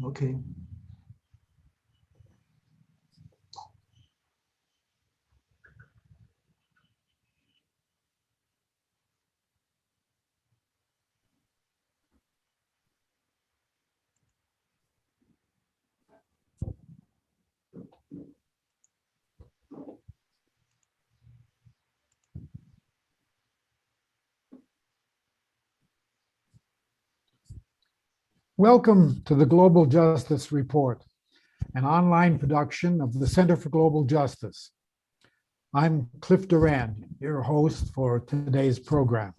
Okay. Welcome to the Global Justice Report, an online production of the Center for Global Justice. I'm Cliff Durand, your host for today's program.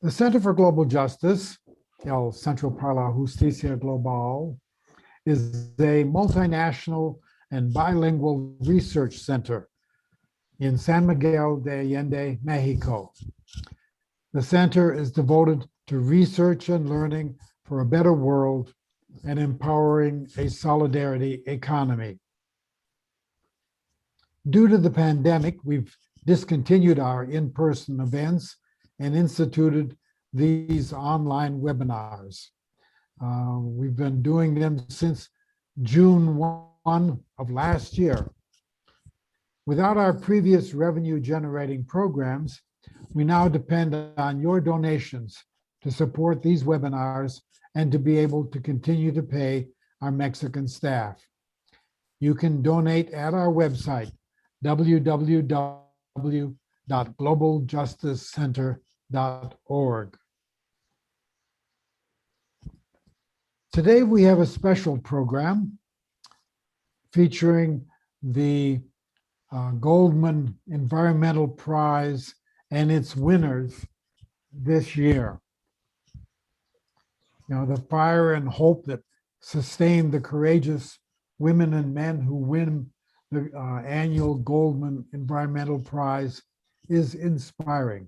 The Center for Global Justice, El Centro para la Justicia Global, is a multinational and bilingual research center in San Miguel de Allende, Mexico. The center is devoted to research and learning for a better world and empowering a solidarity economy. Due to the pandemic, we've discontinued our in-person events and instituted these online webinars. We've been doing them since June 1 of last year. Without our previous revenue-generating programs, we now depend on your donations to support these webinars and to be able to continue to pay our Mexican staff. You can donate at our website, www.globaljusticecenter.org. Today we have a special program featuring the Goldman Environmental Prize and its winners this year. You know, the fire and hope that sustain the courageous women and men who win the annual Goldman Environmental Prize is inspiring.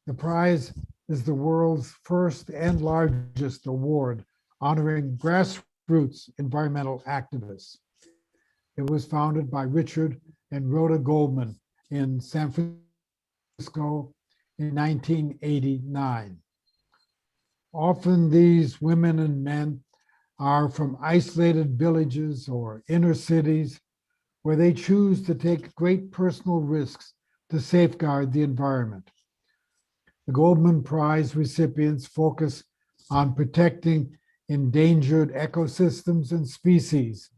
The prize is the world's first and largest award honoring grassroots environmental activists. It was founded by Richard and Rhoda Goldman in San Francisco in 1989. Often these women and men are from isolated villages or inner cities where they choose to take great personal risks to safeguard the environment. The Goldman Prize recipients focus on protecting endangered ecosystems and species,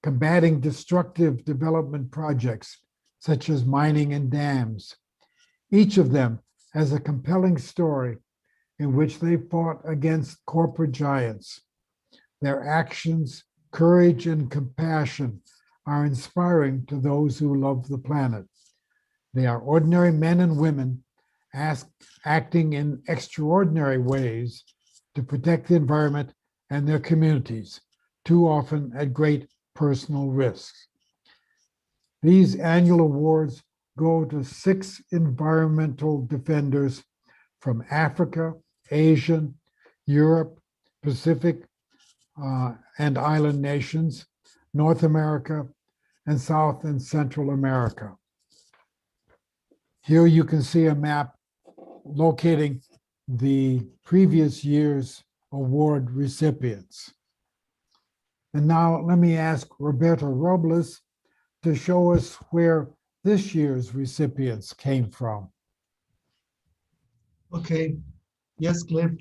combating destructive development projects such as mining and dams. Each of them has a compelling story in which they fought against corporate giants. Their actions, courage, and compassion are inspiring to those who love the planet. They are ordinary men and women acting in extraordinary ways to protect the environment and their communities, too often at great personal risks. These annual awards go to 6 environmental defenders from Africa, Asia, Europe, Pacific, and island nations, North America, and South and Central America. Here you can see a map locating the previous year's award recipients. And now let me ask Roberto Robles to show us where this year's recipients came from. Okay. Yes, Cliff.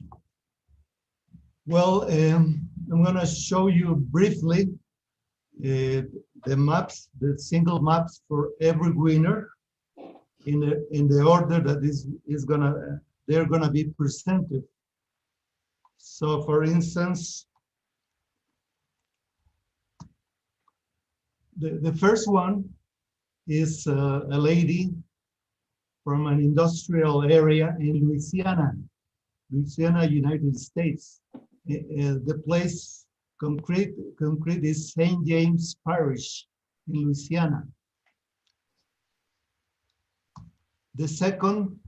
Well, I'm going to show you briefly the maps, the single maps for every winner in the order that they're gonna be presented. So, for instance, the first one is a lady from an industrial area in Louisiana, United States. The place concrete is St. James Parish in Louisiana. The second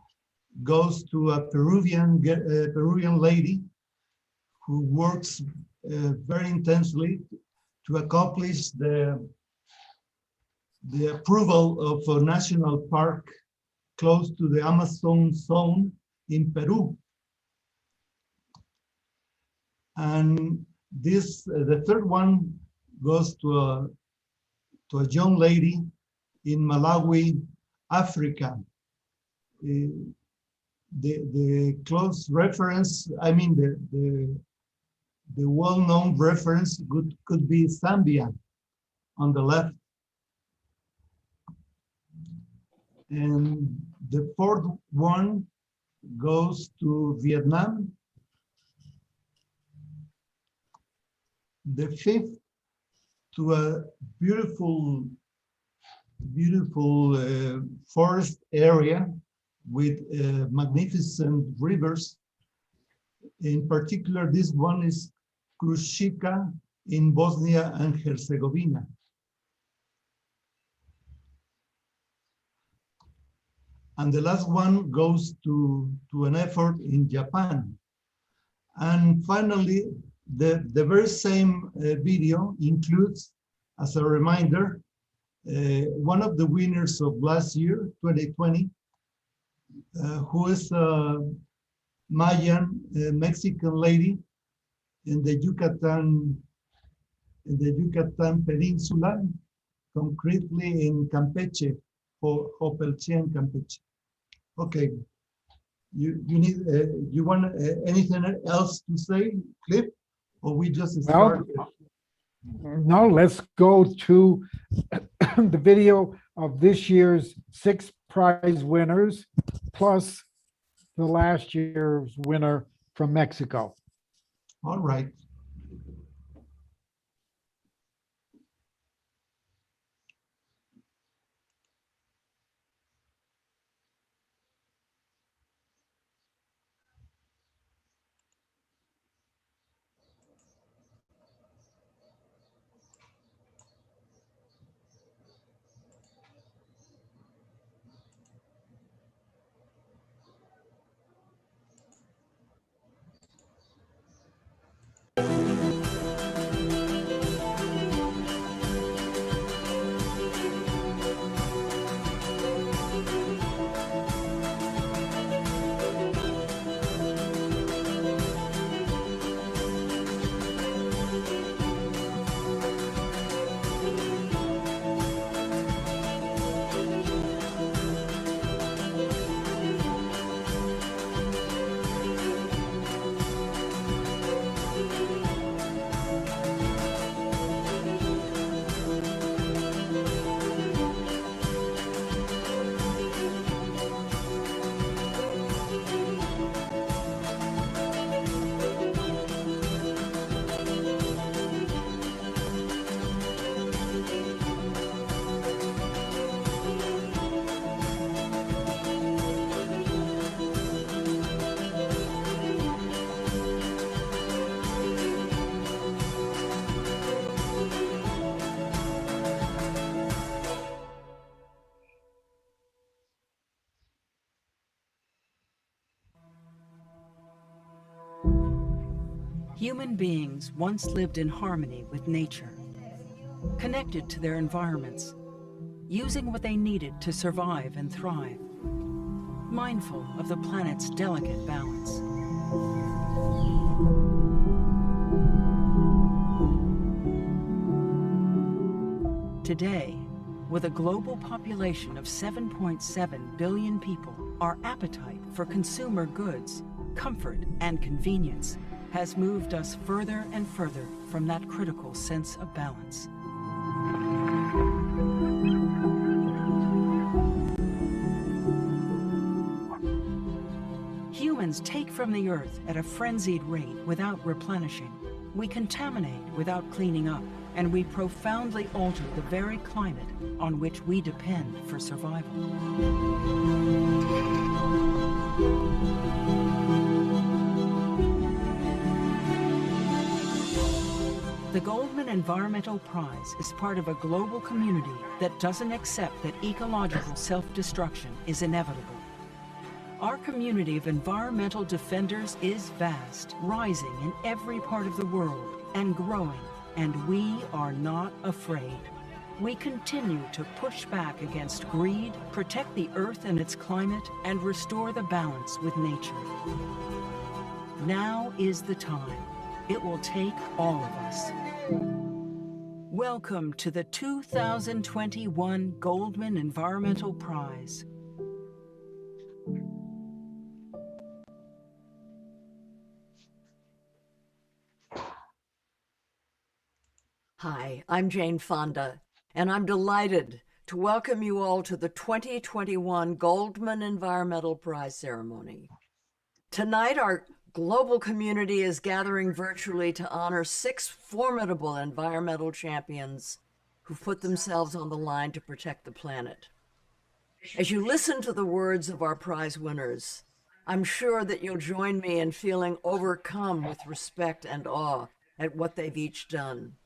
goes to a Peruvian lady who works very intensely to accomplish the approval of a national park close to the Amazon zone in Peru. And this, the third one goes to a young lady in Malawi, Africa. The close reference, I mean, the well-known reference could be Zambia on the left. And the fourth one goes to Vietnam. The fifth to a beautiful forest area with magnificent rivers. In particular, this one is Krušika in Bosnia and Herzegovina. And the last one goes to an effort in Japan. And finally, the very same video includes, as a reminder, one of the winners of last year, 2020, who is a Mayan Mexican lady in the Yucatan Peninsula, concretely in Campeche, Hopelchen, Campeche. Okay, you want anything else to say, Cliff, or we just start? No, let's go to the video of this year's 6 prize winners, plus the last year's winner from Mexico. All right. Human beings once lived in harmony with nature, connected to their environments, using what they needed to survive and thrive, mindful of the planet's delicate balance. Today, with a global population of 7.7 billion people, our appetite for consumer goods, comfort, and convenience has moved us further and further from that critical sense of balance. Humans take from the earth at a frenzied rate without replenishing. We contaminate without cleaning up, and we profoundly alter the very climate on which we depend for survival. The Goldman Environmental Prize is part of a global community that doesn't accept that ecological self-destruction is inevitable. Our community of environmental defenders is vast, rising in every part of the world and growing, and we are not afraid. We continue to push back against greed, protect the earth and its climate, and restore the balance with nature. Now is the time. It will take all of us. Welcome to the 2021 Goldman Environmental Prize. Hi, I'm Jane Fonda, and I'm delighted to welcome you all to the 2021 Goldman Environmental Prize ceremony. Tonight, our global community is gathering virtually to honor 6 formidable environmental champions who put themselves on the line to protect the planet. As you listen to the words of our prize winners, I'm sure that you'll join me in feeling overcome with respect and awe at what they've each done.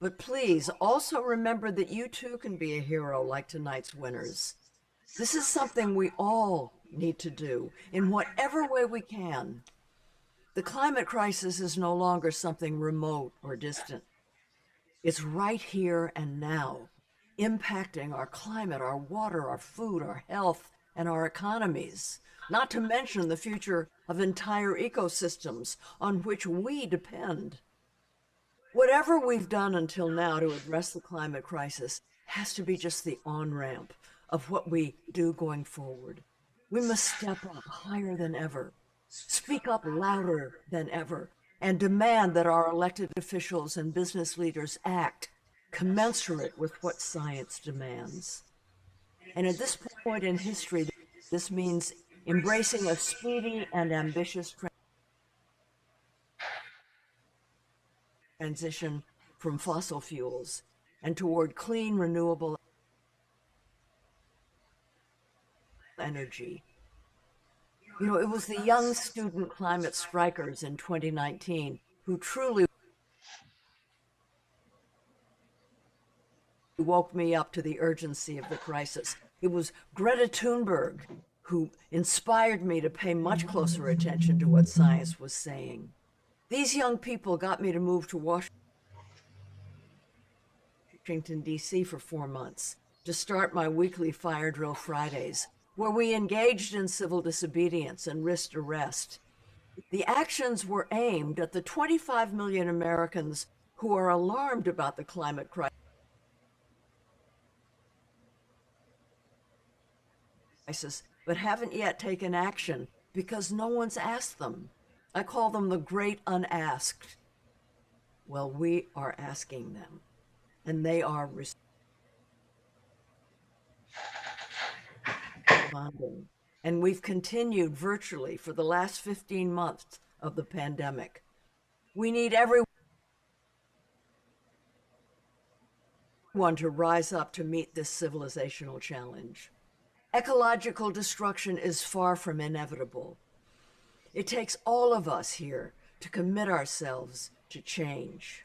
But please also remember that you too can be a hero like tonight's winners. This is something we all need to do in whatever way we can. The climate crisis is no longer something remote or distant. It's right here and now, impacting our climate, our water, our food, our health, and our economies, not to mention the future of entire ecosystems on which we depend. Whatever we've done until now to address the climate crisis has to be just the on-ramp of what we do going forward. We must step up higher than ever, speak up louder than ever, and demand that our elected officials and business leaders act commensurate with what science demands. And at this point in history, this means embracing a speedy and ambitious transition from fossil fuels and toward clean, renewable energy. You know, it was the young student climate strikers in 2019 who truly woke me up to the urgency of the crisis. It was Greta Thunberg who inspired me to pay much closer attention to what science was saying. These young people got me to move to Washington, D.C. for 4 months to start my weekly fire drill Fridays, where we engaged in civil disobedience and risked arrest. The actions were aimed at the 25 million Americans who are alarmed about the climate crisis, but haven't yet taken action because no one's asked them. I call them the great unasked. Well, we are asking them, and they are responding. And we've continued virtually for the last 15 months of the pandemic. We need everyone to rise up to meet this civilizational challenge. Ecological destruction is far from inevitable. It takes all of us here to commit ourselves to change.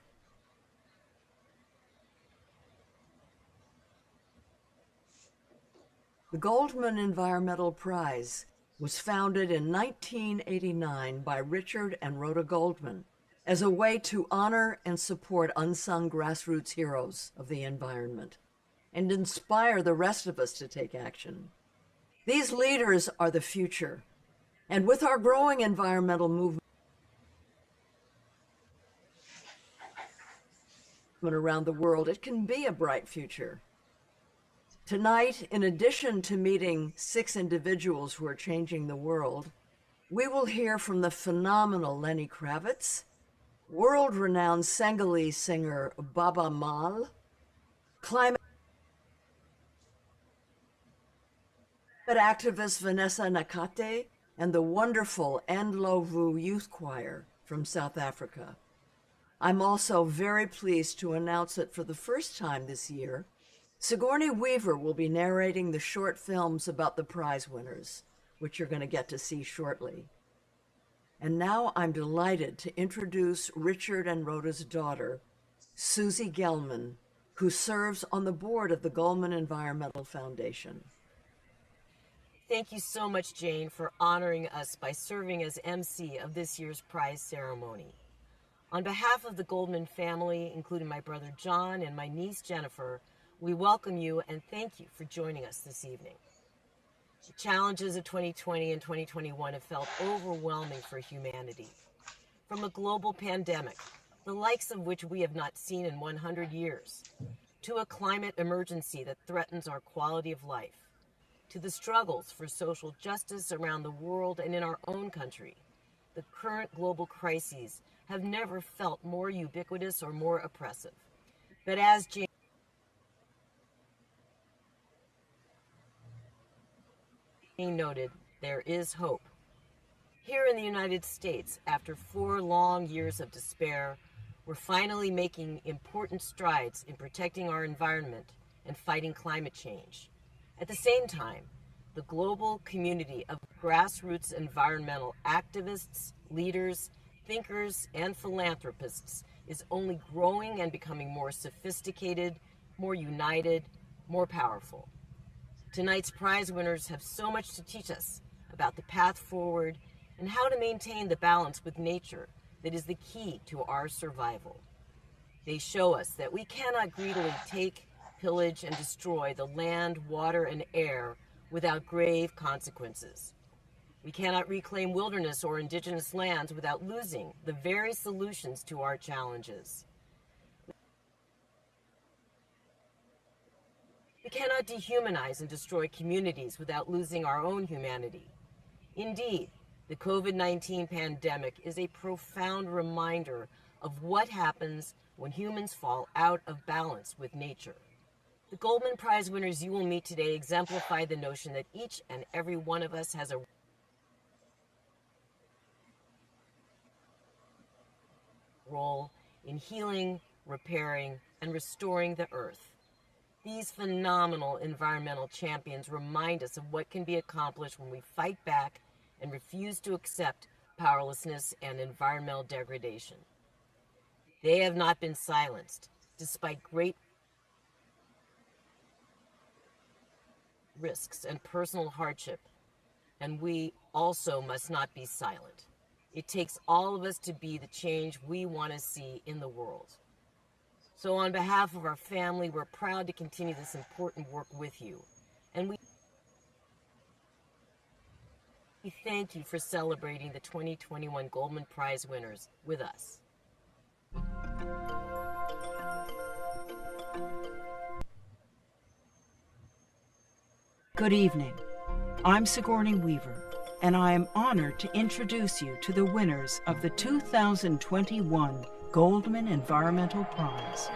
The Goldman Environmental Prize was founded in 1989 by Richard and Rhoda Goldman as a way to honor and support unsung grassroots heroes of the environment and inspire the rest of us to take action. These leaders are the future, and with our growing environmental movement around the world, it can be a bright future. Tonight, in addition to meeting 6 individuals who are changing the world, we will hear from the phenomenal Lenny Kravitz, world-renowned Senegalese singer Baba Mal, climate activist Vanessa Nakate, and the wonderful Ndlovu Youth Choir from South Africa. I'm also very pleased to announce that for the first time this year, Sigourney Weaver will be narrating the short films about the prize winners, which you're going to get to see shortly. And now I'm delighted to introduce Richard and Rhoda's daughter, Susie Gelman, who serves on the board of the Goldman Environmental Foundation. Thank you so much, Jane, for honoring us by serving as MC of this year's prize ceremony. On behalf of the Goldman family, including my brother John and my niece Jennifer, we welcome you and thank you for joining us this evening. The challenges of 2020 and 2021 have felt overwhelming for humanity. from a global pandemic, the likes of which we have not seen in 100 years, to a climate emergency that threatens our quality of life, to the struggles for social justice around the world and in our own country. The current global crises have never felt more ubiquitous or more oppressive. But as Jane noted, there is hope. Here in the United States, after 4 long years of despair, we're finally making important strides in protecting our environment and fighting climate change. At the same time, the global community of grassroots environmental activists, leaders, thinkers, and philanthropists is only growing and becoming more sophisticated, more united, more powerful. Tonight's prize winners have so much to teach us about the path forward and how to maintain the balance with nature that is the key to our survival. They show us that we cannot greedily take, pillage, and destroy the land, water, and air without grave consequences. We cannot reclaim wilderness or indigenous lands without losing the very solutions to our challenges. We cannot dehumanize and destroy communities without losing our own humanity. Indeed, the COVID-19 pandemic is a profound reminder of what happens when humans fall out of balance with nature. The Goldman Prize winners you will meet today exemplify the notion that each and every one of us has a role in healing, repairing, and restoring the earth. These phenomenal environmental champions remind us of what can be accomplished when we fight back and refuse to accept powerlessness and environmental degradation. They have not been silenced, despite great risks and personal hardship, and we also must not be silent. It takes all of us to be the change we want to see in the world. So on behalf of our family, we're proud to continue this important work with you, and we thank you for celebrating the 2021 Goldman Prize winners with us. Good evening. I'm Sigourney Weaver, and I am honored to introduce you to the winners of the 2021 Goldman Environmental Prize.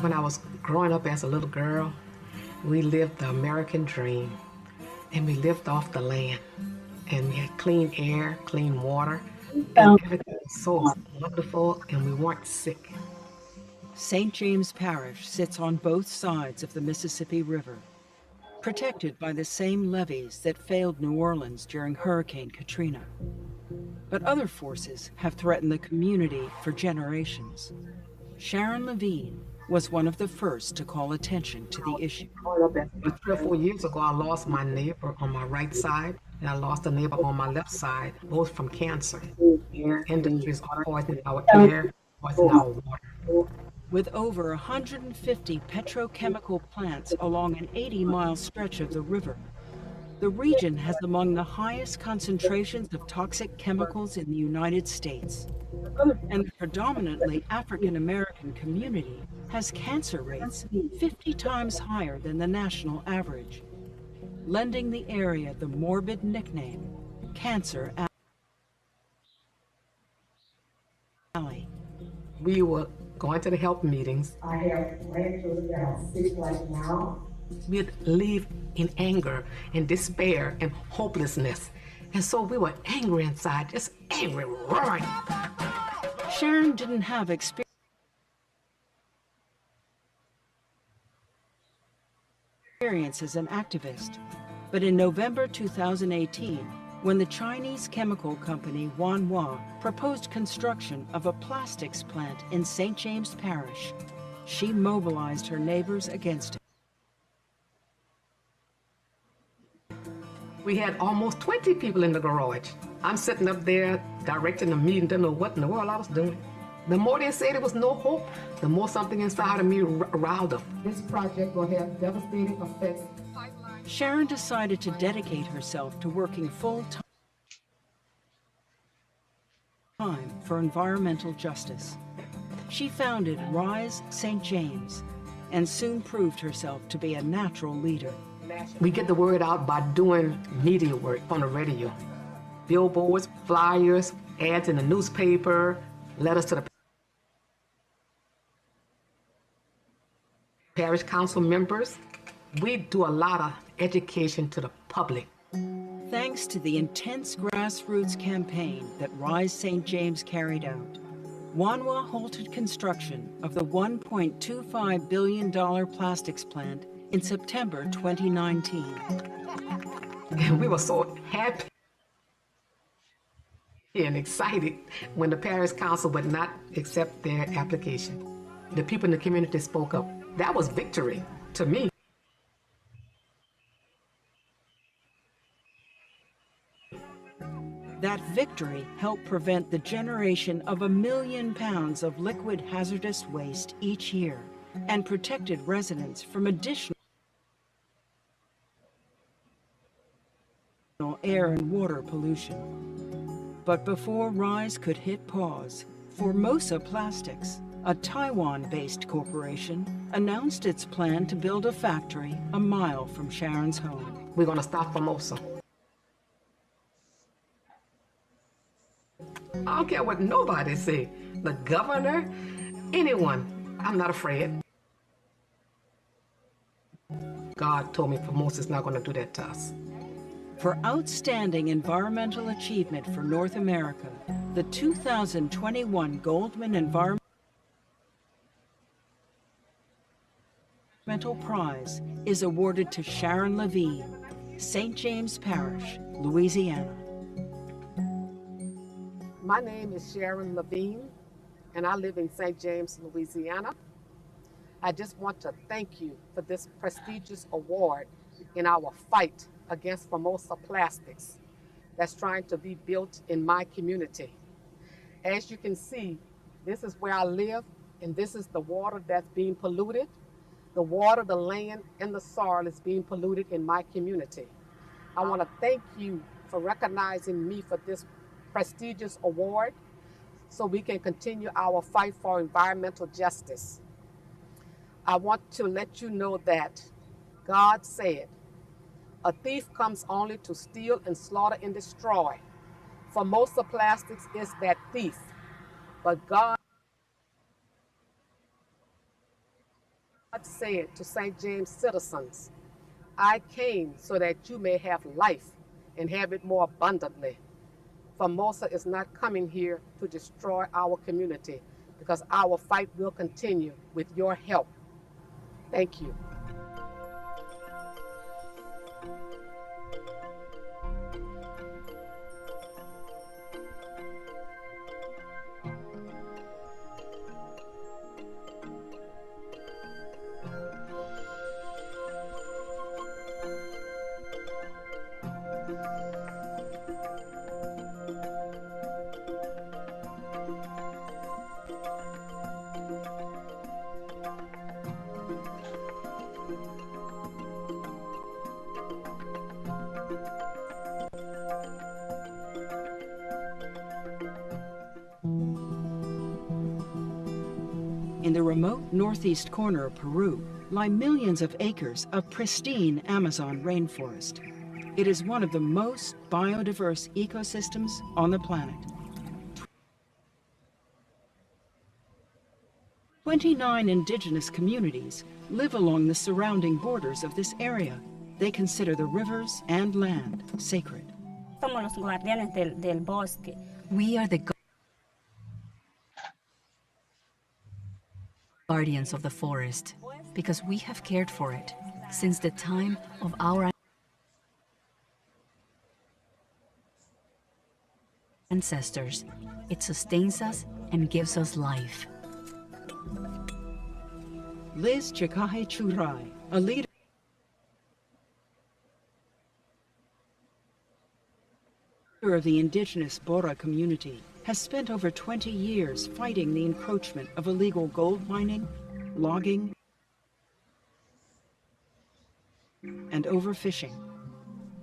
When I was growing up as a little girl, we lived the American dream, and we lived off the land, and we had clean air, clean water, and everything was so wonderful, and we weren't sick. St. James Parish sits on both sides of the Mississippi River, protected by the same levees that failed New Orleans during Hurricane Katrina. But other forces have threatened the community for generations. Sharon Levine was one of the first to call attention to the issue. But 3 or 4 years ago, I lost my neighbor on my right side, and I lost a neighbor on my left side, both from cancer. Industries are poisoning our air, poisoning our water. With over 150 petrochemical plants along an 80-mile stretch of the river, the region has among the highest concentrations of toxic chemicals in the United States. And the predominantly African-American community has cancer rates 50 times higher than the national average, lending the area the morbid nickname, Cancer Alley. We were going to the help meetings. I have grandchildren that are sick right now. We'd live in anger and despair and hopelessness. And so we were angry inside, just angry, roaring. Sharon didn't have experience as an activist, but in November 2018, when the Chinese chemical company Wanhua proposed construction of a plastics plant in St. James Parish, she mobilized her neighbors against it. We had almost 20 people in the garage. I'm sitting up there directing the meeting, didn't know what in the world I was doing. The more they said there was no hope, the more something inside of me riled up. This project will have devastating effects. Sharon decided to dedicate herself to working full-time for environmental justice. She founded Rise St. James and soon proved herself to be a natural leader. We get the word out by doing media work on the radio. Billboards, flyers, ads in the newspaper, letters to the parish council members. We do a lot of education to the public. Thanks to the intense grassroots campaign that Rise St. James carried out, Wanwa halted construction of the $1.25 billion plastics plant in September 2019. And we were so happy and excited when the parish council would not accept their application. The people in the community spoke up. That was victory to me. That victory helped prevent the generation of 1 million pounds of liquid hazardous waste each year and protected residents from additional air and water pollution. But before Rise could hit pause, Formosa Plastics, a Taiwan-based corporation, announced its plan to build a factory a mile from Sharon's home. We're going to stop Formosa. I don't care what nobody say. The governor, anyone, I'm not afraid. God told me Formosa's not going to do that to us. For outstanding environmental achievement for North America, the 2021 Goldman Environmental Prize is awarded to Sharon Levine, St. James Parish, Louisiana. My name is Sharon Levine, and I live in St. James, Louisiana. I just want to thank you for this prestigious award in our fight against Formosa Plastics that's trying to be built in my community. As you can see, this is where I live, and this is the water that's being polluted. The water, the land, and the soil is being polluted in my community. I want to thank you for recognizing me for this prestigious award so we can continue our fight for environmental justice. I want to let you know that God said, a thief comes only to steal and slaughter and destroy. Formosa Plastics is that thief, but God said to St. James citizens, I came so that you may have life and have it more abundantly. Formosa is not coming here to destroy our community because our fight will continue with your help. Thank you. In the remote northeast corner of Peru lie millions of acres of pristine Amazon rainforest. It is one of the most biodiverse ecosystems on the planet. 29 indigenous communities live along the surrounding borders of this area. They consider the rivers and land sacred. Somos los guardianes del bosque. We are the guardians of the forest because we have cared for it since the time of our ancestors. It sustains us and gives us life. Liz Chikahe Churai, a leader of the indigenous Bora community has spent over 20 years fighting the encroachment of illegal gold mining, logging, and overfishing.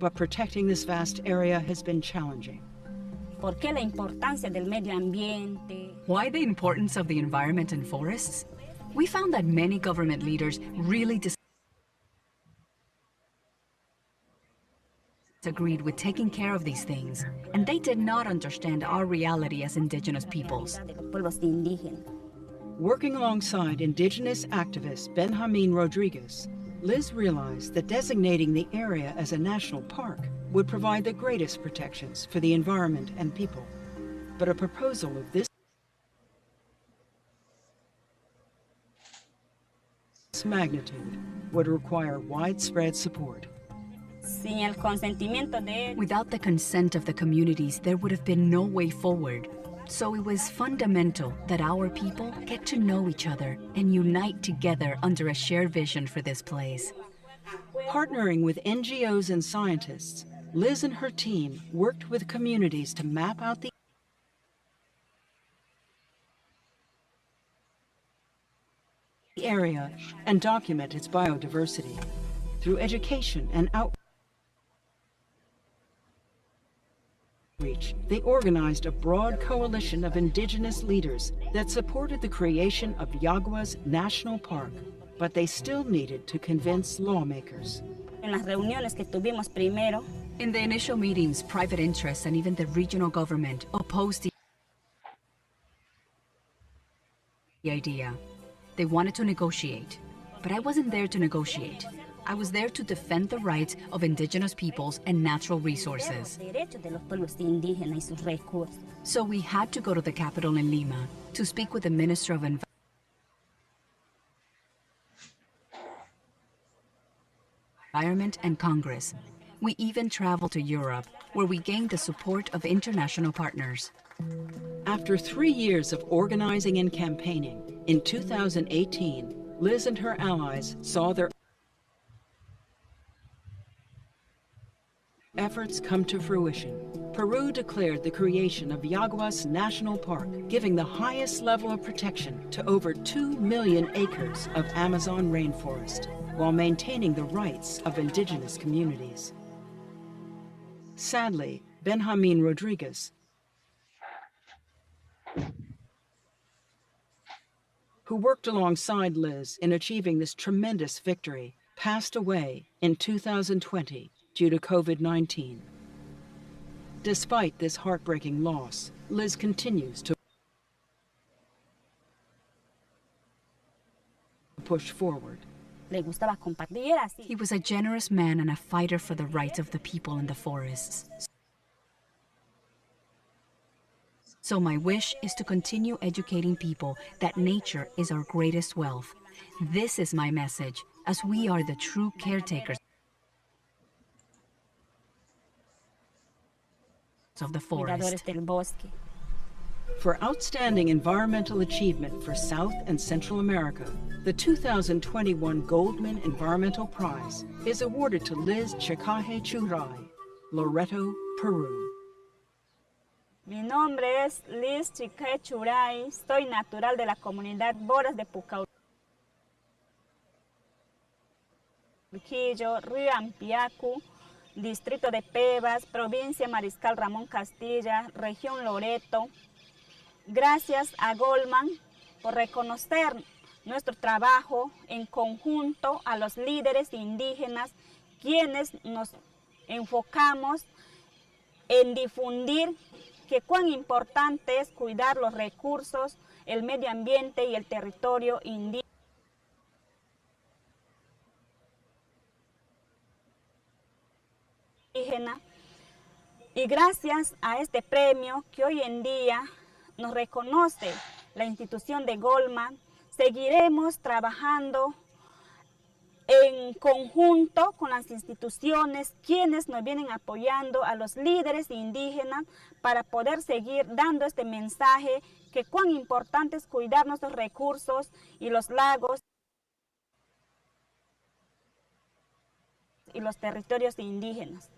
But protecting this vast area has been challenging. ¿Por qué la importancia del medio ambiente? Why the importance of the environment and forests? We found that many government leaders really disagreed with taking care of these things, and they did not understand our reality as indigenous peoples. De los pueblos indígenas. Working alongside indigenous activist Benjamin Rodriguez, Liz realized that designating the area as a national park would provide the greatest protections for the environment and people. But a proposal of this magnitude would require widespread support. Sin el consentimiento de Without the consent of the communities, there would have been no way forward. So it was fundamental that our people get to know each other and unite together under a shared vision for this place. Partnering with NGOs and scientists, Liz and her team worked with communities to map out the area and document its biodiversity. Through education and outreach, they organized a broad coalition of indigenous leaders that supported the creation of Yaguas National Park, but they still needed to convince lawmakers. en las reuniones que tuvimos primero, In the initial meetings, private interests and even the regional government opposed the idea. They wanted to negotiate, but I wasn't there to negotiate. I was there to defend the rights of indigenous peoples and natural los resources. derechos de los pueblos indígenas y sus recursos. So we had to go to the capital in Lima to speak with the Minister of Environment and Congress. We even traveled to Europe, where we gained the support of international partners. After 3 years of organizing and campaigning, in 2018, Liz and her allies saw their efforts come to fruition. Peru declared the creation of Yaguas National Park, giving the highest level of protection to over 2 million acres of Amazon rainforest, while maintaining the rights of indigenous communities. Sadly, Benjamin Rodriguez, who worked alongside Liz in achieving this tremendous victory, passed away in 2020 due to COVID-19. Despite this heartbreaking loss, Liz continues to push forward. Le gustaba compartir, era así. He was a generous man and a fighter for the rights of the people in the forests. So my wish is to continue educating people that nature is our greatest wealth. This is my message, as we are the true caretakers of the Cuidadores forest. del bosque. For outstanding environmental achievement for South and Central America, the 2021 Goldman Environmental Prize is awarded to Liz Chicaje Churay, Loreto, Peru. Mi nombre es Liz Chicaje Churay, soy natural de la comunidad Boras de Pucauquillo, Río Ampiacu, Distrito de Pebas, Provincia Mariscal Ramón Castilla, Región Loreto. Gracias a Goldman por reconocer nuestro trabajo en conjunto a los líderes indígenas, quienes nos enfocamos en difundir que cuán importante es cuidar los recursos, el medio ambiente y el territorio indígena. Y gracias a este premio que hoy en día nos reconoce la institución de Goldman, seguiremos trabajando en conjunto con las instituciones quienes nos vienen apoyando a los líderes indígenas para poder seguir dando este mensaje que cuán importante es cuidar nuestros recursos y los lagos y los territorios indígenas.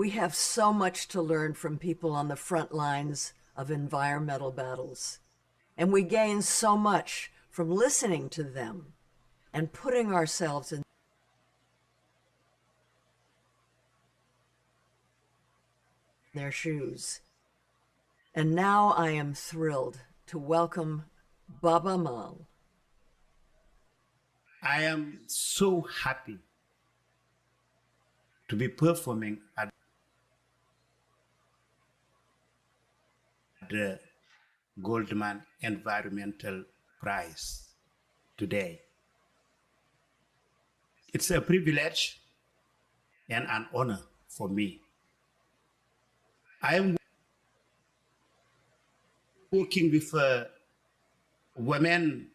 We have so much to learn from people on the front lines of environmental battles, and we gain so much from listening to them and putting ourselves in their shoes. And now I am thrilled to welcome Baba Mal. I am so happy to be performing at the Goldman Environmental Prize today. It's a privilege and an honor for me. I am working with women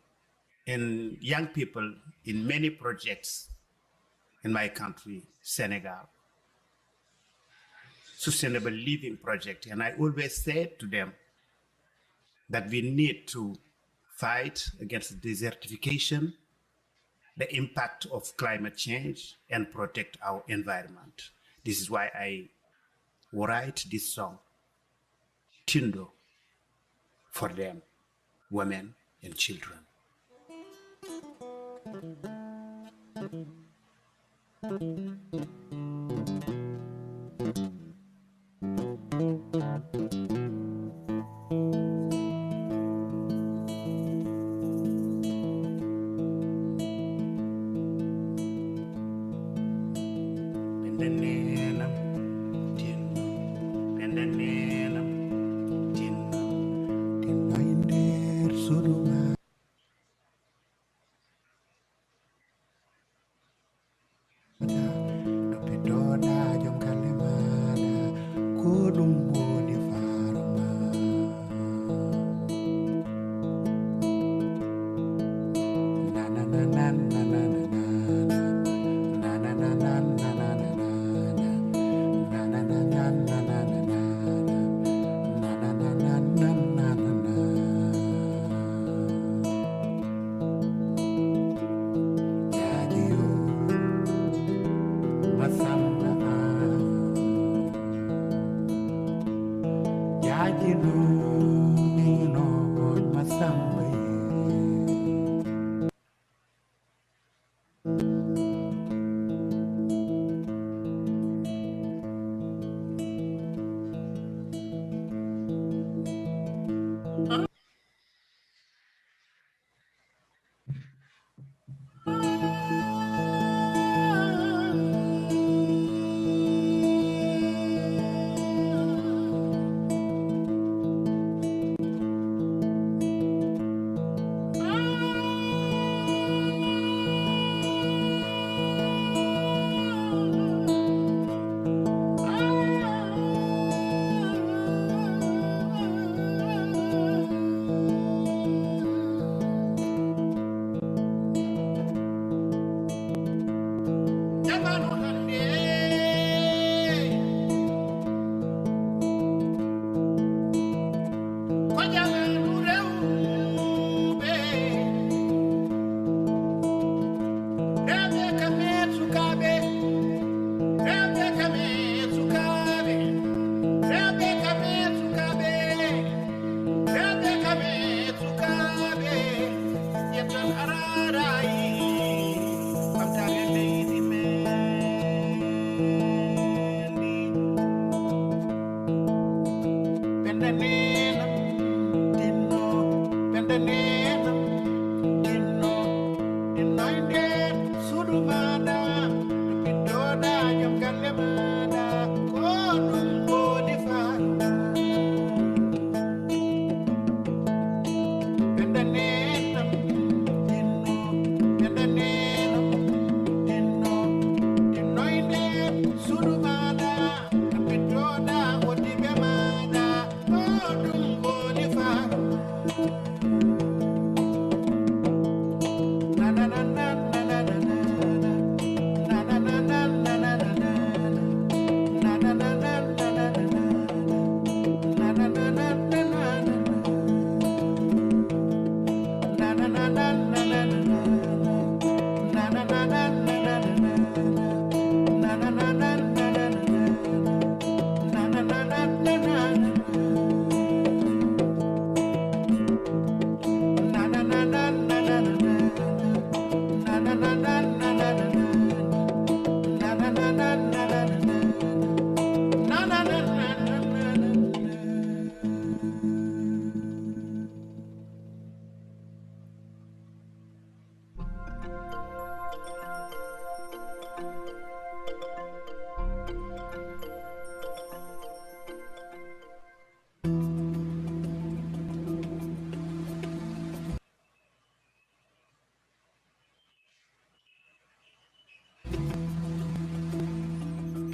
and young people in many projects in my country, Senegal, sustainable living project. And I always say to them that we need to fight against desertification, the impact of climate change, and protect our environment. This is why I write this song, Tindo, for them, women and children.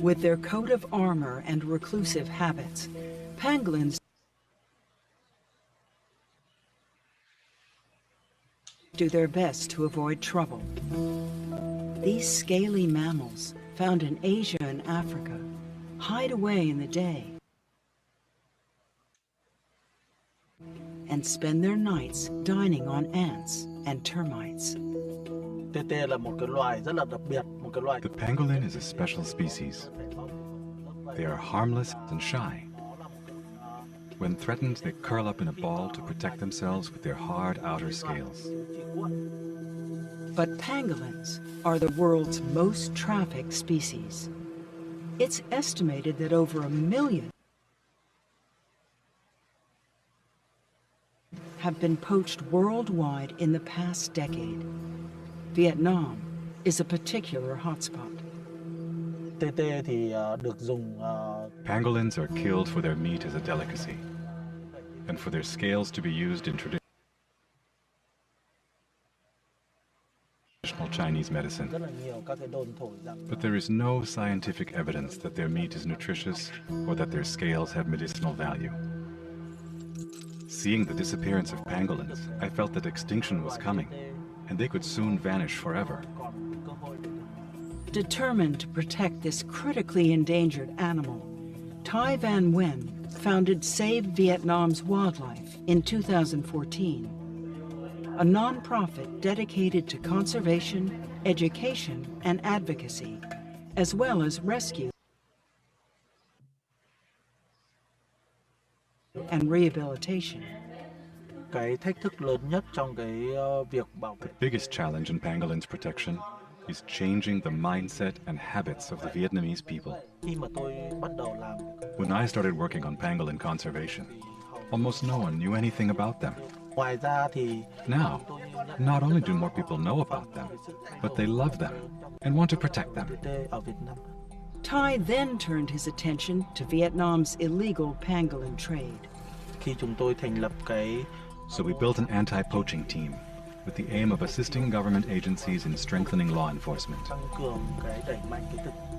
With their coat of armor and reclusive habits, pangolins do their best to avoid trouble. These scaly mammals, found in Asia and Africa, hide away in the day and spend their nights dining on ants and termites. The pangolin is a special species. They are harmless and shy. When threatened, they curl up in a ball to protect themselves with their hard outer scales. But pangolins are the world's most trafficked species. It's estimated that over 1 million have been poached worldwide in the past decade. Vietnam is a particular hotspot. Pangolins are killed for their meat as a delicacy, and for their scales to be used in traditional Chinese medicine. But there is no scientific evidence that their meat is nutritious or that their scales have medicinal value. Seeing the disappearance of pangolins, I felt that extinction was coming, and they could soon vanish forever. Determined to protect this critically endangered animal, Thai Van Nguyen founded Save Vietnam's Wildlife in 2014, a nonprofit dedicated to conservation, education, and advocacy, as well as rescue and rehabilitation. The biggest challenge in pangolins protection is changing the mindset and habits of the Vietnamese people. When I started working on pangolin conservation, almost no one knew anything about them. Now, not only do more people know about them, but they love them and want to protect them. Thai then turned his attention to Vietnam's illegal pangolin trade. So we built an anti-poaching team with the aim of assisting government agencies in strengthening law enforcement.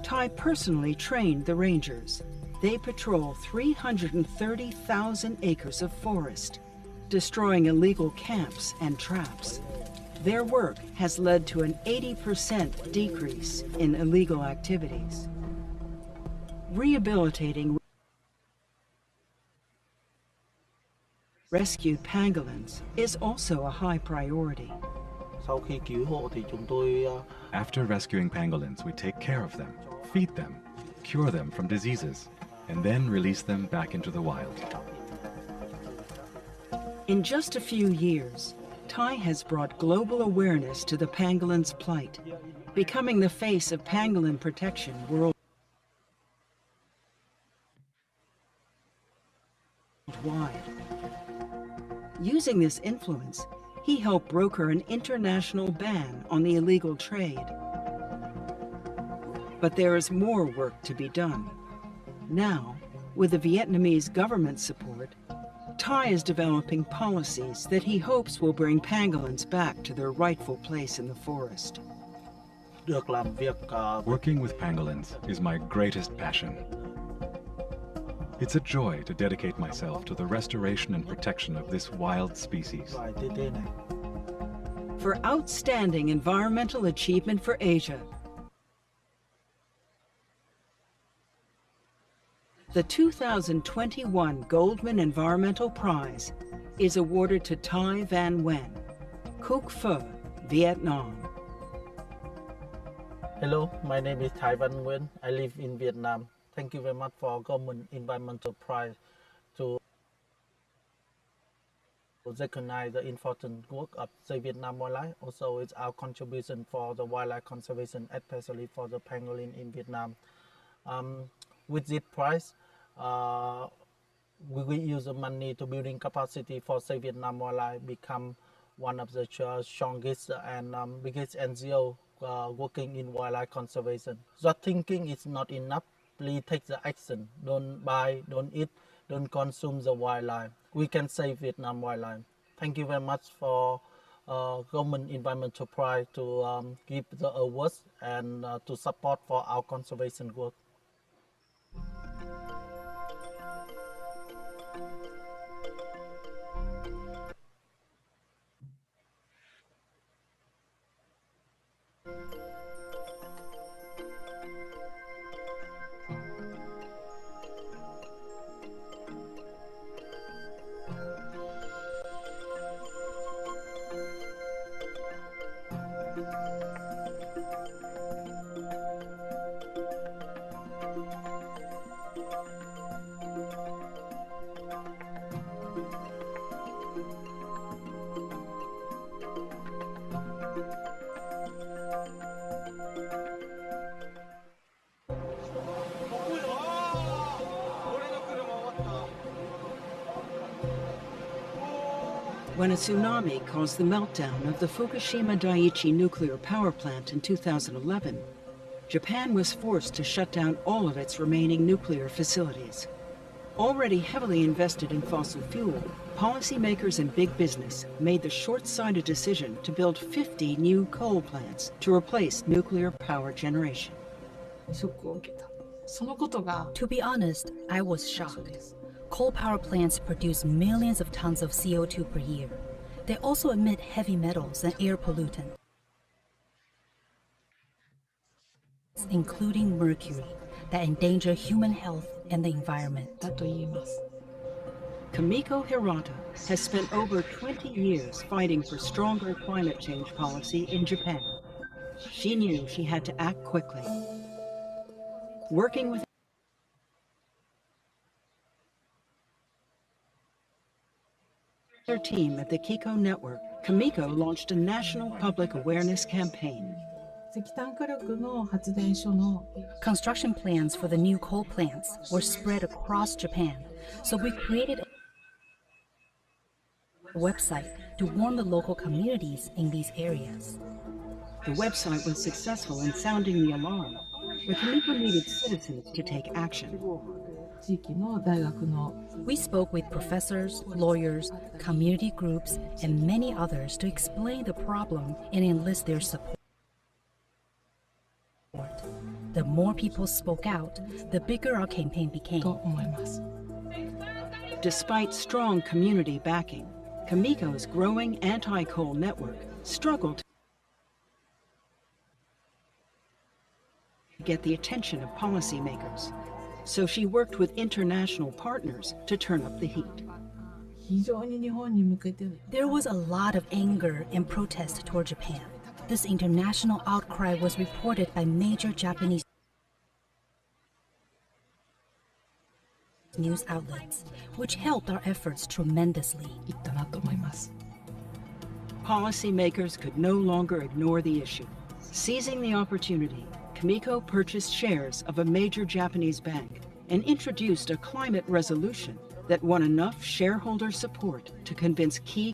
Thai personally trained the rangers. They patrol 330,000 acres of forest, destroying illegal camps and traps. Their work has led to an 80% decrease in illegal activities. Rehabilitating rescued pangolins is also a high priority. After rescuing pangolins, we take care of them, feed them, cure them from diseases, and then release them back into the wild. In just a few years, Thai has brought global awareness to the pangolin's plight, becoming the face of pangolin protection worldwide. Using this influence, he helped broker an international ban on the illegal trade. But there is more work to be done. Now, with the Vietnamese government's support, Thai is developing policies that he hopes will bring pangolins back to their rightful place in the forest. Working with pangolins is my greatest passion. It's a joy to dedicate myself to the restoration and protection of this wild species. For outstanding environmental achievement for Asia, the 2021 Goldman Environmental Prize is awarded to Thai Van Nguyen, Cuc Pho, Vietnam. Hello, my name is Thai Van Nguyen. I live in Vietnam. Thank you very much for Goldman Environmental Prize to recognize the important work of Save Vietnam Wildlife. Also, it's our contribution for the wildlife conservation, especially for the pangolin in Vietnam. With this prize, we will use the money to building capacity for Save Vietnam Wildlife, become one of the strongest and biggest NGO working in wildlife conservation. Just thinking is not enough. Please take the action. Don't buy, don't eat, don't consume the wildlife. We can save Vietnam wildlife. Thank you very much for Goldman Environmental Prize to give the awards and to support for our conservation work. When a tsunami caused the meltdown of the Fukushima Daiichi nuclear power plant in 2011, Japan was forced to shut down all of its remaining nuclear facilities. Already heavily invested in fossil fuel, policymakers and big business made the short-sighted decision to build 50 new coal plants to replace nuclear power generation. To be honest, I was shocked. Coal power plants produce millions of tons of CO2 per year. They also emit heavy metals and air pollutants, including mercury, that endanger human health and the environment. Kamiko Hirata has spent over 20 years fighting for stronger climate change policy in Japan. She knew she had to act quickly. Working with their team at the Kiko Network, Kamiko launched a national public awareness campaign. Construction plans for the new coal plants were spread across Japan, so we created a website to warn the local communities in these areas. The website was successful in sounding the alarm, but Kamiko needed citizens to take action. We spoke with professors, lawyers, community groups, and many others to explain the problem and enlist their support. The more people spoke out, the bigger our campaign became. Despite strong community backing, Kamiko's growing anti-coal network struggled to get the attention of policymakers. So she worked with international partners to turn up the heat. There was a lot of anger and protest toward Japan. This international outcry was reported by major Japanese news outlets, which helped our efforts tremendously. Policymakers could no longer ignore the issue. Seizing the opportunity, Kamiko purchased shares of a major Japanese bank and introduced a climate resolution that won enough shareholder support to convince key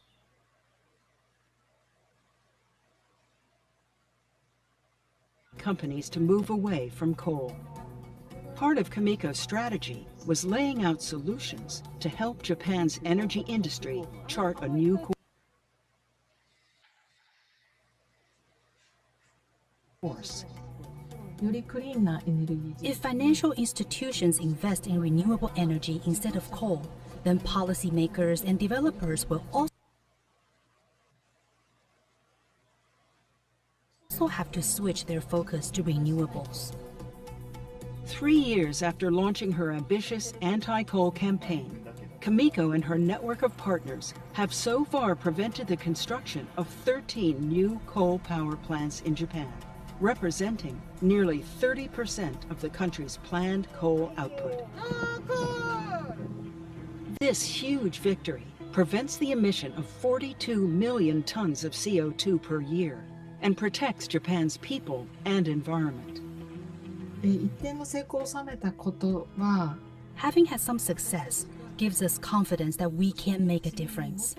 companies to move away from coal. Part of Kamiko's strategy was laying out solutions to help Japan's energy industry chart a new course. If financial institutions invest in renewable energy instead of coal, then policymakers and developers will also have to switch their focus to renewables. 3 years after launching her ambitious anti-coal campaign, Kamiko and her network of partners have so far prevented the construction of 13 new coal power plants in Japan, representing nearly 30% of the country's planned coal output. This huge victory prevents the emission of 42 million tons of CO2 per year and protects Japan's people and environment. Having had some success gives us confidence that we can make a difference,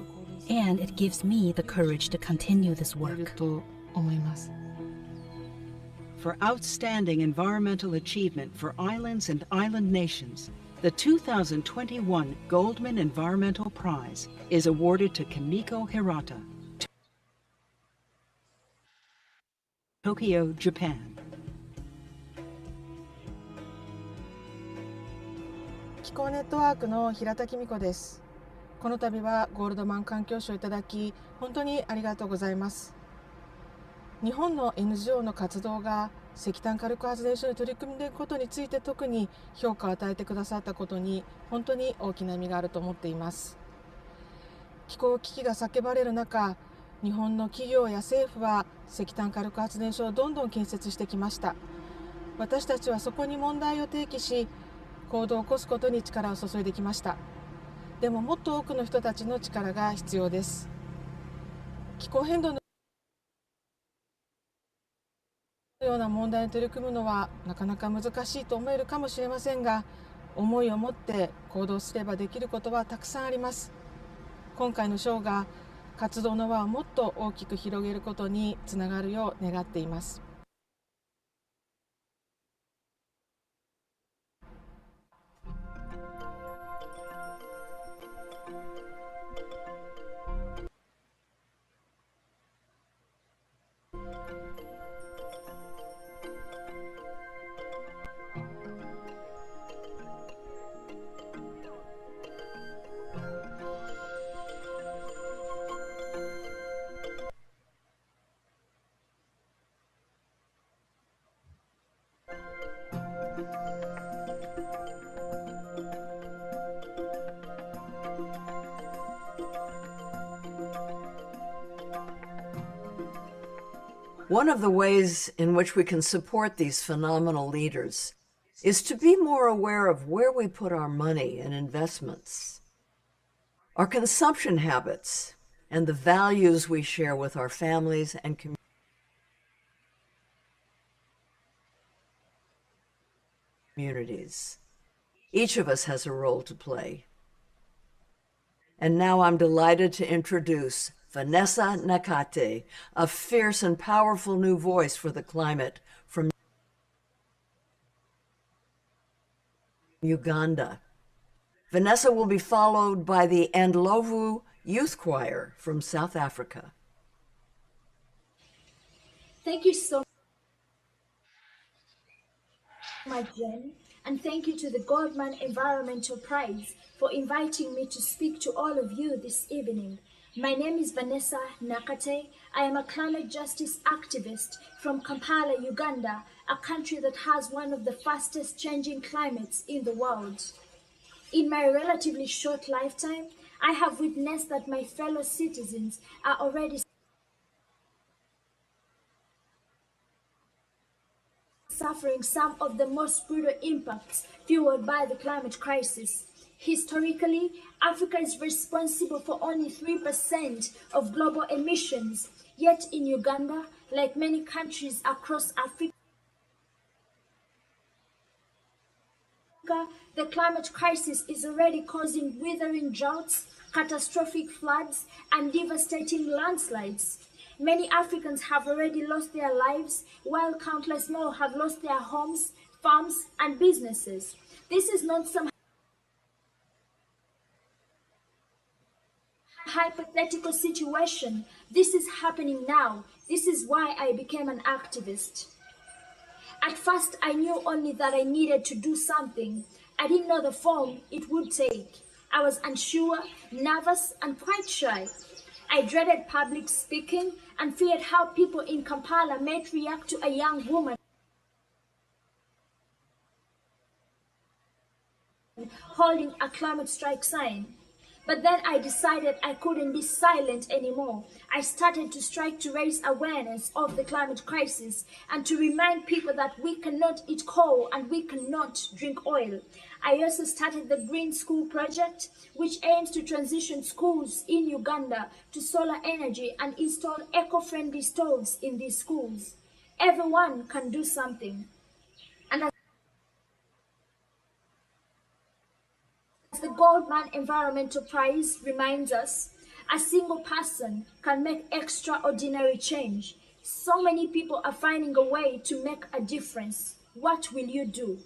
and it gives me the courage to continue this work. For outstanding environmental achievement for islands and island nations, the 2021 Goldman Environmental Prize is awarded to Kamiko Hirata, Tokyo, Japan. 気候ネットワークの平田公子です。この度はゴールドマン環境賞をいただき、本当にありがとうございます。日本の NGO の活動が石炭火力発電所に取り組んでいくことについて特に評価を与えてくださったことに本当に大きな意味があると思っています。気候危機が叫ばれる中、日本の企業や政府は石炭火力発電所をどんどん建設してきました。私たちはそこに問題を提起し、行動を起こすことに力を注いできました。でももっと多くの人たちの力が必要です。気候変動のような問題に取り組むのはなかなか難しいと思えるかもしれませんが、思いを持って行動すればできることはたくさんあります。今回の賞が活動の輪をもっと大きく広げることにつながるよう願っています。One of the ways in which we can support these phenomenal leaders is to be more aware of where we put our money and investments, our consumption habits, and the values we share with our families and communities. Each of us has a role to play. And now I'm delighted to introduce Vanessa Nakate, a fierce and powerful new voice for the climate from Uganda. Vanessa will be followed by the Ndlovu Youth Choir from South Africa. Thank you so much, Jen, and thank you to the Goldman Environmental Prize for inviting me to speak to all of you this evening. My name is Vanessa Nakate. I am a climate justice activist from Kampala, Uganda, a country that has one of the fastest changing climates in the world. In my relatively short lifetime, I have witnessed that my fellow citizens are already suffering some of the most brutal impacts fueled by the climate crisis. Historically, Africa is responsible for only 3% of global emissions, yet in Uganda, like many countries across Africa, the climate crisis is already causing withering droughts, catastrophic floods, and devastating landslides. Many Africans have already lost their lives, while countless more have lost their homes, farms, and businesses. This is not some hypothetical situation. This is happening now. This is why I became an activist. At first, I knew only that I needed to do something. I didn't know the form it would take. I was unsure, nervous, and quite shy. I dreaded public speaking and feared how people in Kampala might react to a young woman holding a climate strike sign. But then I decided I couldn't be silent anymore. I started to strike to raise awareness of the climate crisis and to remind people that we cannot eat coal and we cannot drink oil. I also started the Green School Project, which aims to transition schools in Uganda to solar energy and install eco-friendly stoves in these schools. Everyone can do something. And as the Goldman Environmental Prize reminds us, a single person can make extraordinary change. So many people are finding a way to make a difference. What will you do?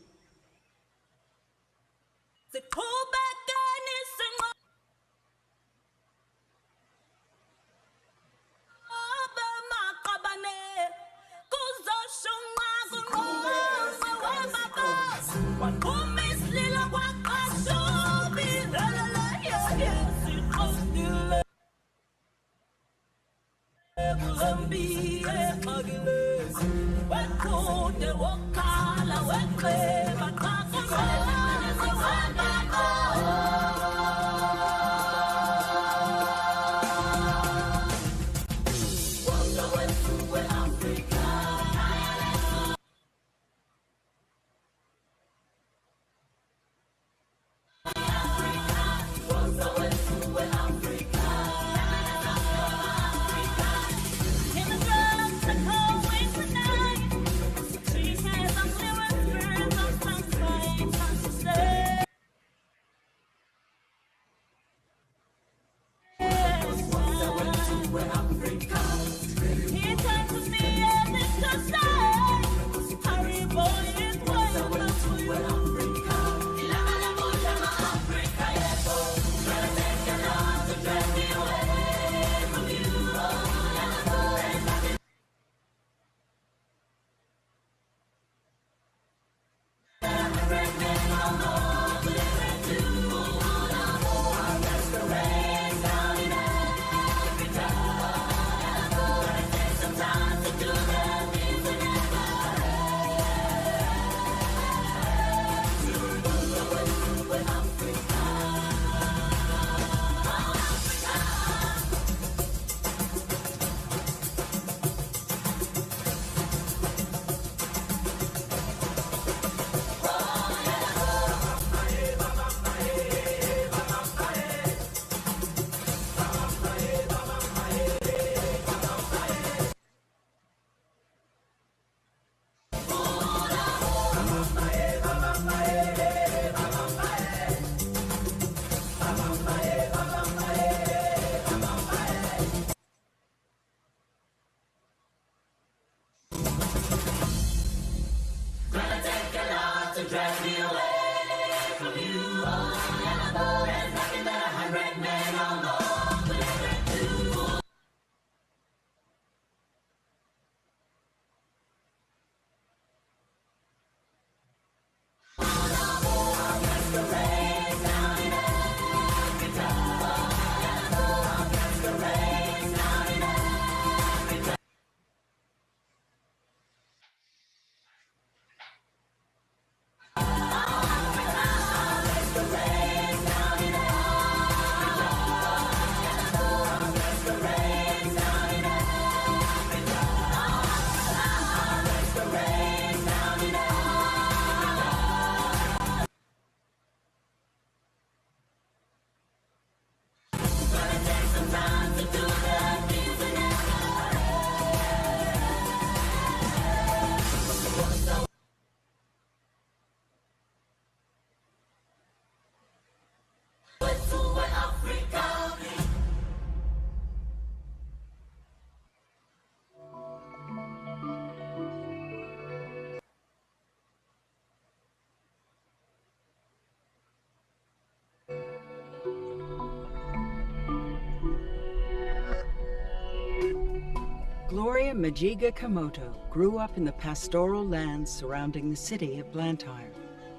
Gloria Majiga Kamoto grew up in the pastoral lands surrounding the city of Blantyre,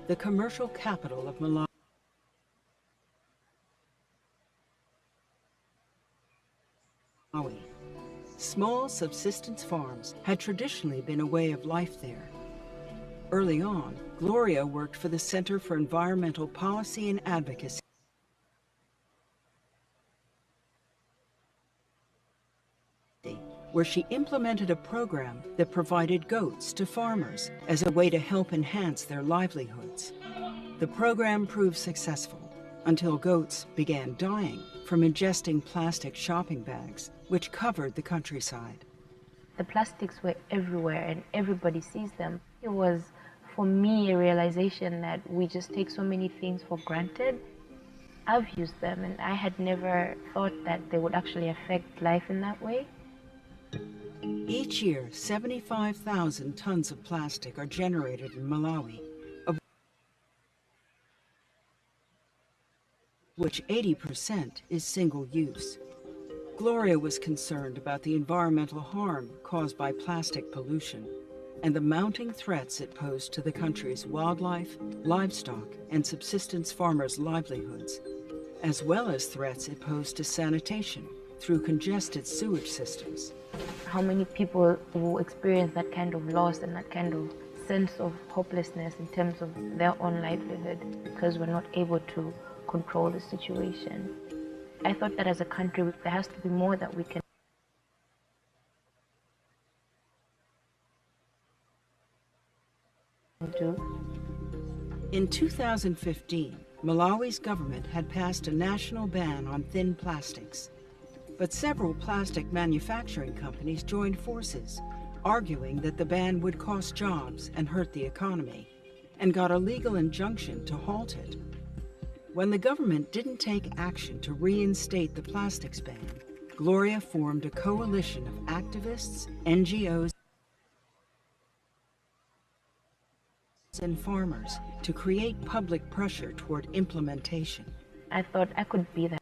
the commercial capital of Malawi. Small subsistence farms had traditionally been a way of life there. Early on, Gloria worked for the Center for Environmental Policy and Advocacy, where she implemented a program that provided goats to farmers as a way to help enhance their livelihoods. The program proved successful until goats began dying from ingesting plastic shopping bags, which covered the countryside. The plastics were everywhere and everybody sees them. It was, for me, a realization that we just take so many things for granted. I've used them and I had never thought that they would actually affect life in that way. Each year, 75,000 tons of plastic are generated in Malawi, of which 80% is single-use. Gloria was concerned about the environmental harm caused by plastic pollution and the mounting threats it posed to the country's wildlife, livestock, and subsistence farmers' livelihoods, as well as threats it posed to sanitation through congested sewage systems. How many people will experience that kind of loss and that kind of sense of hopelessness in terms of their own livelihood because we're not able to control the situation. I thought that as a country, there has to be more that we can do. In 2015, Malawi's government had passed a national ban on thin plastics. But several plastic manufacturing companies joined forces, arguing that the ban would cost jobs and hurt the economy, and got a legal injunction to halt it. When the government didn't take action to reinstate the plastics ban, Gloria formed a coalition of activists, NGOs, and farmers to create public pressure toward implementation. I thought I could be that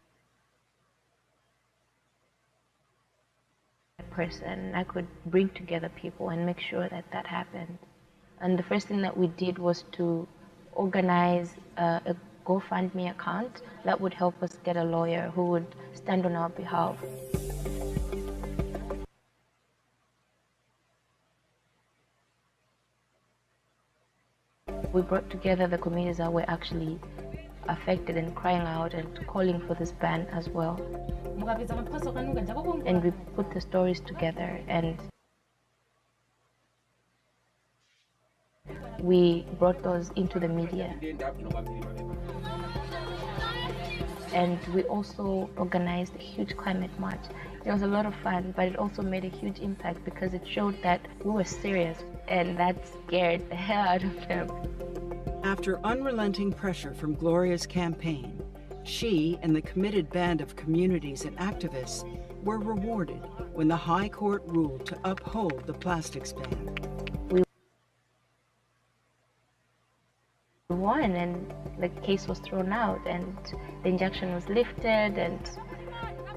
person. I could bring together people and make sure that that happened. And the first thing that we did was to organize a GoFundMe account that would help us get a lawyer who would stand on our behalf. We brought together the communities that were actually affected and crying out and calling for this ban as well. And we put the stories together and we brought those into the media. And we also organized a huge climate march. It was a lot of fun, but it also made a huge impact because it showed that we were serious, and that scared the hell out of them. After unrelenting pressure from Gloria's campaign, she and the committed band of communities and activists were rewarded when the High Court ruled to uphold the plastics ban. We won, and the case was thrown out, and the injunction was lifted, and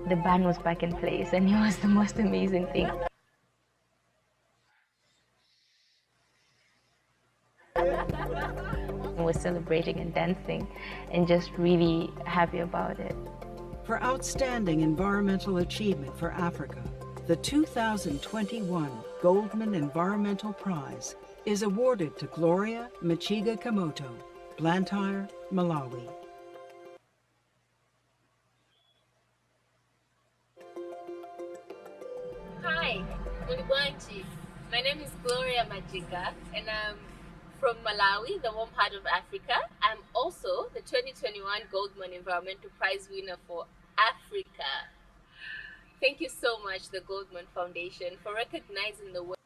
the ban was back in place, and it was the most amazing thing. We're celebrating and dancing and just really happy about it. For outstanding environmental achievement for Africa, the 2021 Goldman Environmental Prize is awarded to Gloria Machiga Kamoto, Blantyre, Malawi. Hi, Mulibwanji. My name is Gloria Machiga, and I'm from Malawi, the warm part of Africa. I'm also the 2021 Goldman Environmental Prize winner for Africa. Thank you so much, the Goldman Foundation, for recognizing the work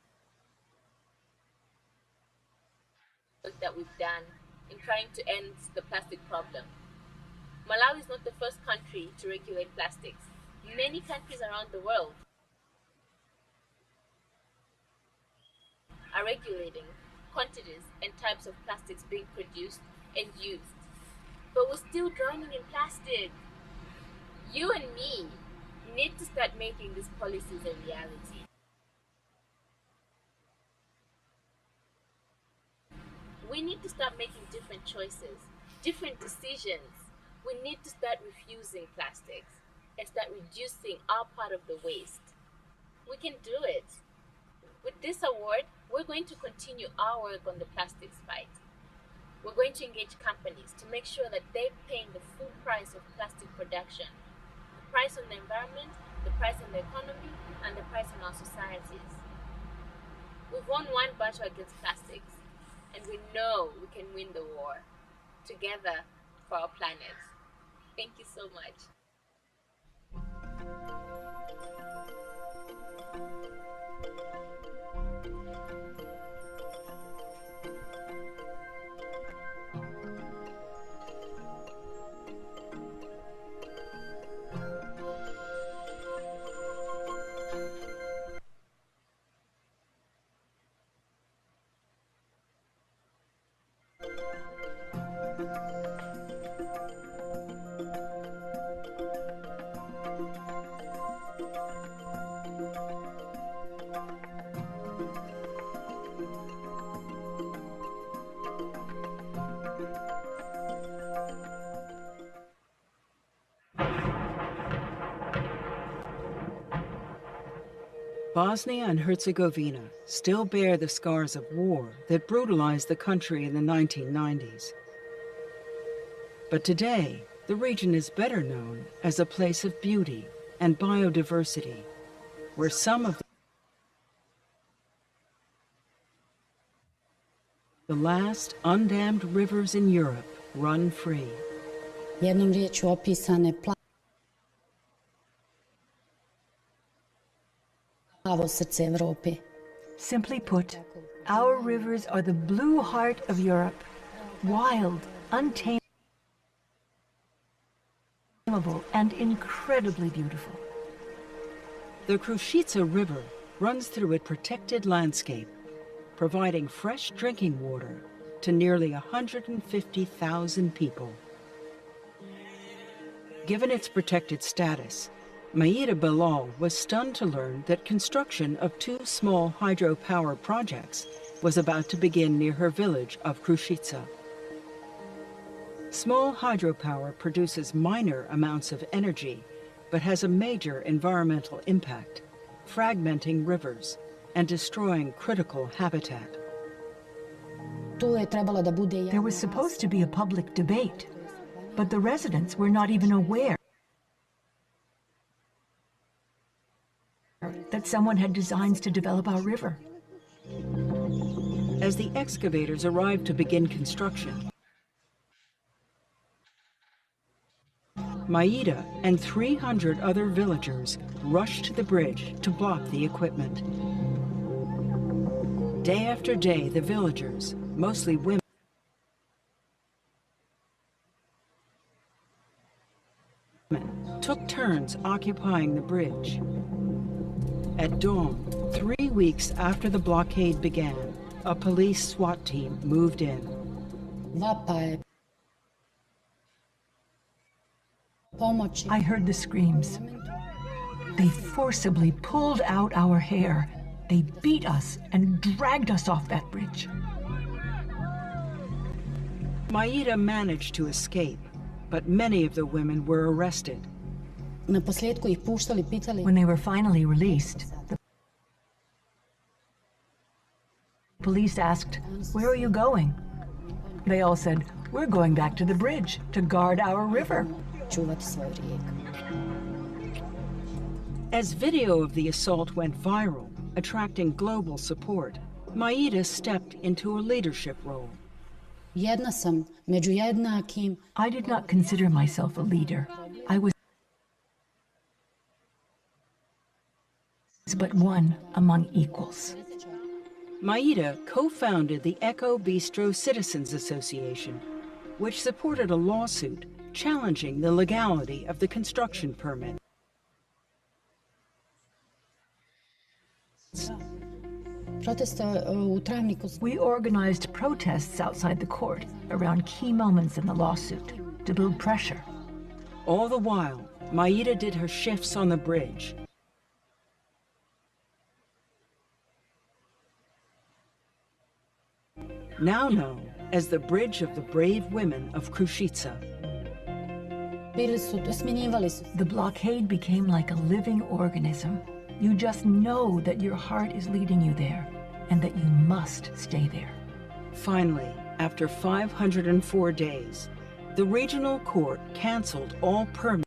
that we've done in trying to end the plastic problem. Malawi is not the first country to regulate plastics. Many countries around the world are regulating quantities and types of plastics being produced and used. But we're still drowning in plastic. You and me need to start making these policies a reality. We need to start making different choices, different decisions. We need to start refusing plastics and start reducing our part of the waste. We can do it. With this award, we're going to continue our work on the plastics fight. We're going to engage companies to make sure that they're paying the full price of plastic production. The price on the environment, the price on the economy, and the price on our societies. We've won one battle against plastics, and we know we can win the war together for our planet. Thank you so much. Bosnia and Herzegovina still bear the scars of war that brutalized the country in the 1990s. But today, the region is better known as a place of beauty and biodiversity, where some of the last undammed rivers in Europe run free. Jednom riječju opisane plavo srce Evrope. Simply put, our rivers are the blue heart of Europe, wild, untamable, and incredibly beautiful. The Krušica River runs through a protected landscape, providing fresh drinking water to nearly 150,000 people. Given its protected status, Maida Bilal was stunned to learn that construction of 2 small hydropower projects was about to begin near her village of Krušica. Small hydropower produces minor amounts of energy, but has a major environmental impact, fragmenting rivers and destroying critical habitat. There was supposed to be a public debate, but the residents were not even aware that someone had designs to develop our river. As the excavators arrived to begin construction, Maida and 300 other villagers rushed to the bridge to block the equipment. Day after day, the villagers, mostly women, took turns occupying the bridge. At dawn, 3 weeks after the blockade began, a police SWAT team moved in. I heard the screams. They forcibly pulled out our hair. They beat us and dragged us off that bridge. Maida managed to escape, but many of the women were arrested. When they were finally released, the police asked, "Where are you going?" They all said, "We're going back to the bridge to guard our river." As video of the assault went viral, attracting global support, Maida stepped into a leadership role. I did not consider myself a leader. I was but one among equals. Maida co-founded the Eco Bistro Citizens Association, which supported a lawsuit challenging the legality of the construction permit. We organized protests outside the court around key moments in the lawsuit to build pressure. All the while, Maida did her shifts on the bridge. Now known as the Bridge of the Brave Women of Kruščica. The blockade became like a living organism. You just know that your heart is leading you there and that you must stay there. Finally, after 504 days, the regional court canceled all permits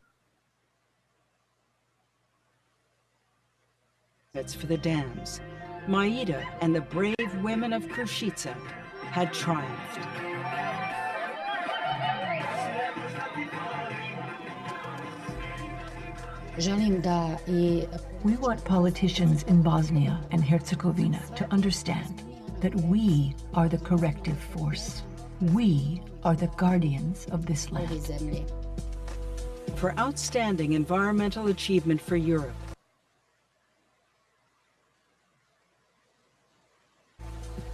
for the dams. Maida and the brave women of Kruščica had triumphed. We want politicians in Bosnia and Herzegovina to understand that we are the corrective force. We are the guardians of this land. For outstanding environmental achievement for Europe,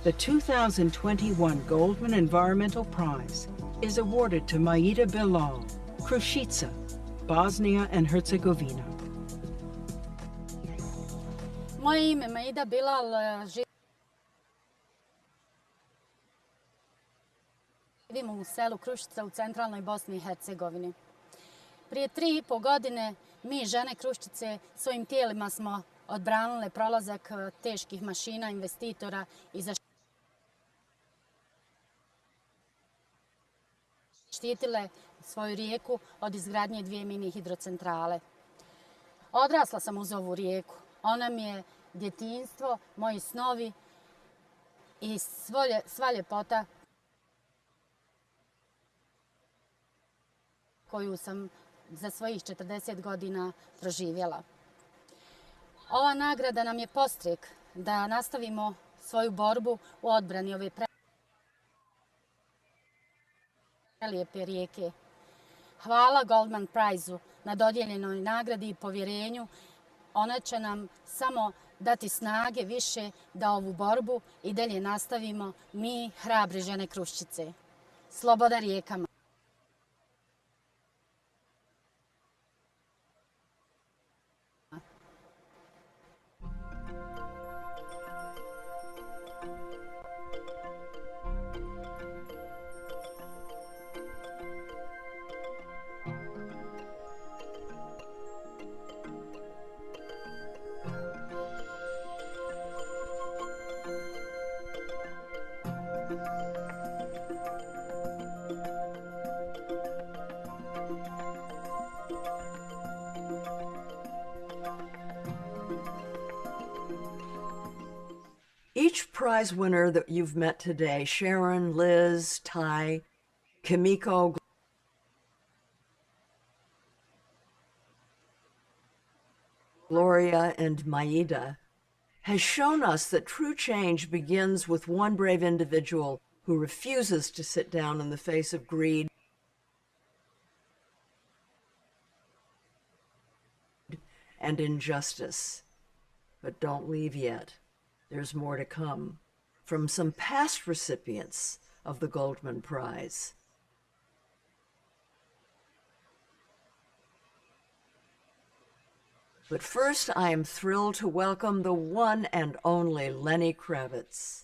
the 2021 Goldman Environmental Prize is awarded to Maida Bilal, Kruščica, Bosnia and Herzegovina. Moje ime Maida Bilal, živimo u selu Kruščica u centralnoj Bosni i Hercegovini. Prije 3,5 godine mi žene Kruščice svojim tijelima smo odbranile prolazak teških mašina, investitora i zaštitile svoju rijeku od izgradnje 2 mini hidrocentrale. Odrasla sam uz ovu rijeku. Ona mi je djetinjstvo, moji snovi i sva ljepota koju sam za svojih 40 godina proživjela. Ova nagrada nam je podstrek da nastavimo svoju borbu u odbrani ove prelijepe rijeke. Hvala Goldman Prize-u na dodijeljenoj nagradi i povjerenju. Ona će nam samo dati snage više da ovu borbu i dalje nastavimo mi, hrabre žene Kruščice. Sloboda rijekama. each prize winner that you've met today, Sharon, Liz, Ty, Kimiko, Gloria, and Maida, has shown us that true change begins with one brave individual who refuses to sit down in the face of greed and injustice. But don't leave yet. There's more to come from some past recipients of the Goldman Prize. But first, I am thrilled to welcome the one and only Lenny Kravitz.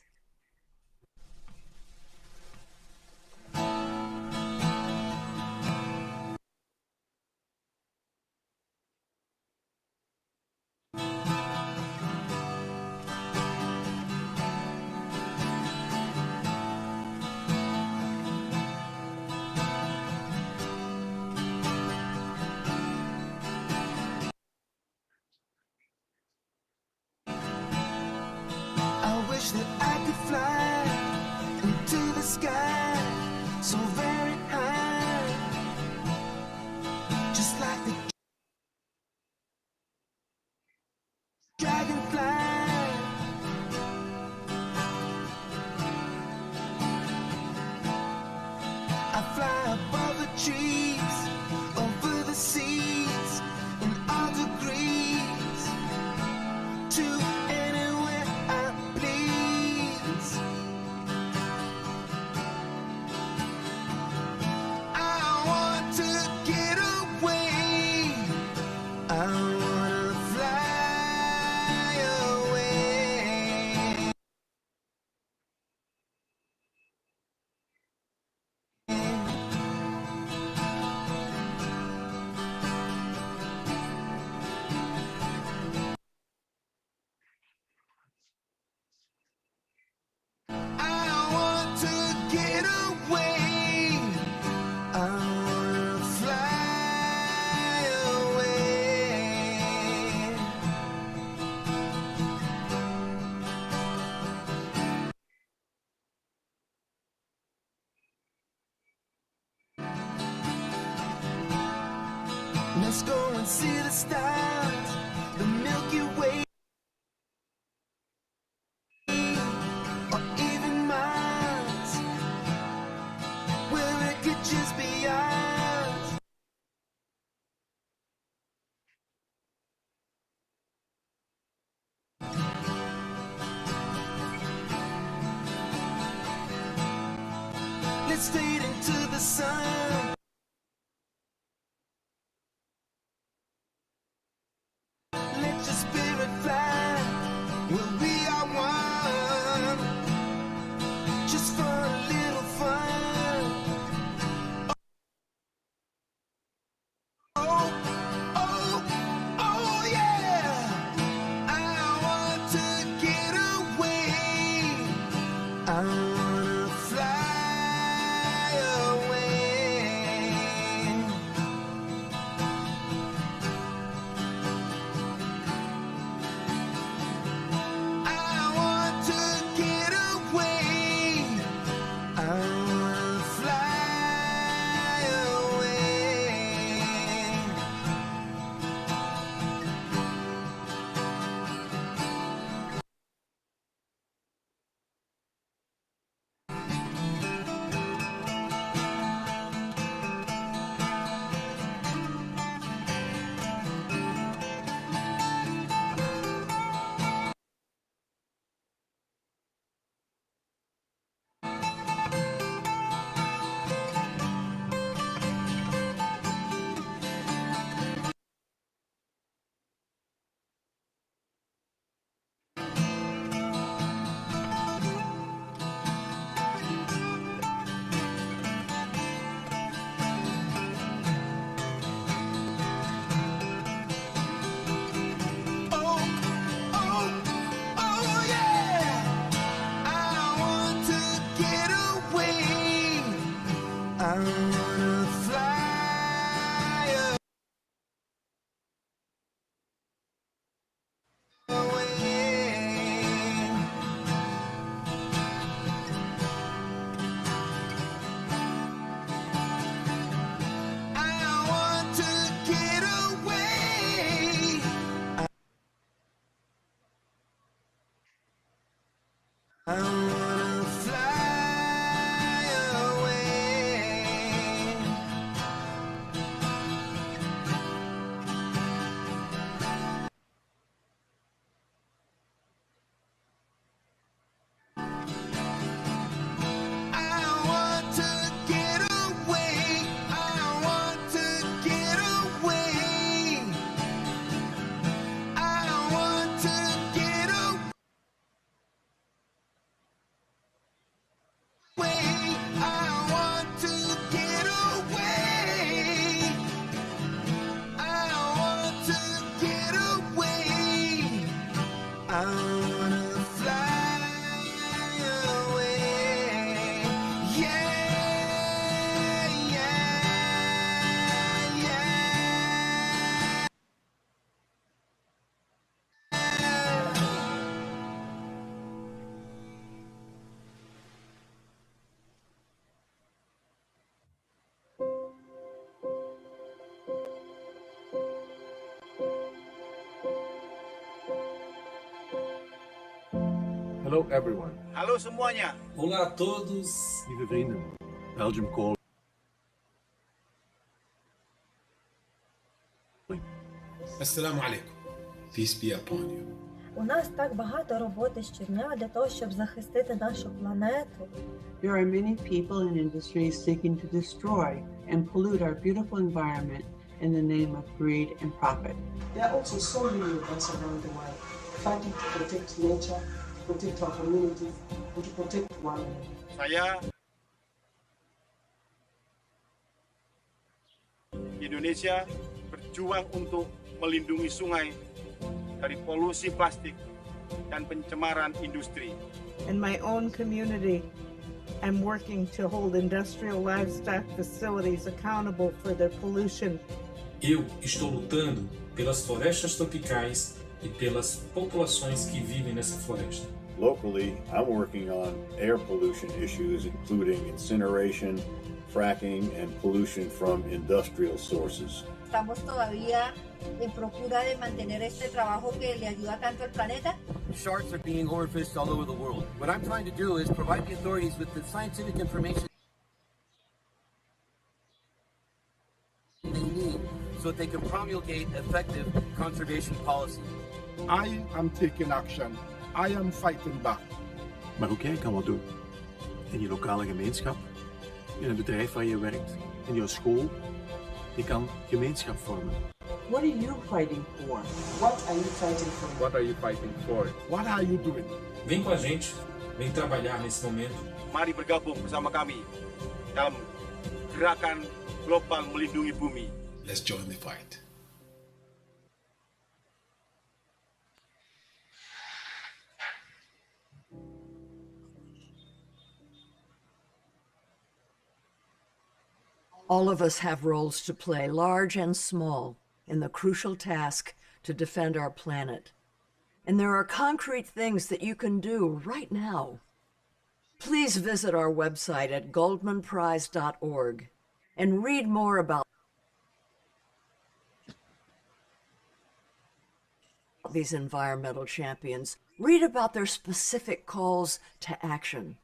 I wish that I could fly into the sky so very high, just like the dragonfly. I fly above the trees, over the seas, in all degrees, to anywhere I please. I want to get away. I wanna fly away. I want to get away. I wanna fly away. Let's go and see the stars, the Milky Way, or even Mars, where it could just be ours. Let's fade into the sun. Let your spirit fly where we are one, just for a little fun. Oh, oh, oh yeah. I want to get away. I wanna fly away. I want to get away. I wanna fly away. Oh, oh, oh yeah. I want to get away. I wanna fly away. Hello everyone. Halo semuanya. Olá a todos. Lieve vrienden. Belgium call. Assalamu alaikum. Peace be upon you. У нас так багато роботи щодня для того, щоб захистити нашу планету. There are many people and industries seeking to destroy and pollute our beautiful environment in the name of greed and profit. There are also so many of us around the world fighting to protect nature, to protect our communities, and to protect one another. Saya Indonesia berjuang untuk melindungi sungai dari polusi plastik dan pencemaran industri. In my own community, I'm working to hold industrial livestock facilities accountable for their pollution. Eu estou lutando pelas florestas tropicais e pelas populações que vivem nessa floresta. Locally, I'm working on air pollution issues, including incineration, fracking, and pollution from industrial sources. Estamos todavía en procura de mantener este trabajo que le ayuda tanto al planeta. Sharks are being overfished all over the world. What I'm trying to do is provide the authorities with the scientific information they need so that they can promulgate effective conservation policy. I am taking action. I am fighting back. Maar ook jij kan wat doen. In je lokale gemeenschap, in het bedrijf waar je werkt, in jouw school. Je kan gemeenschap vormen. What are you fighting for? What are you fighting for? What are you fighting for? What are you doing? Vem com a gente, vem trabalhar nesse momento. Mari bergabung bersama kami dalam gerakan global melindungi bumi. Let's join the fight. All of us have roles to play, large and small, in the crucial task to defend our planet. And there are concrete things that you can do right now. Please visit our website at goldmanprize.org and read more about these environmental champions. Read about their specific calls to action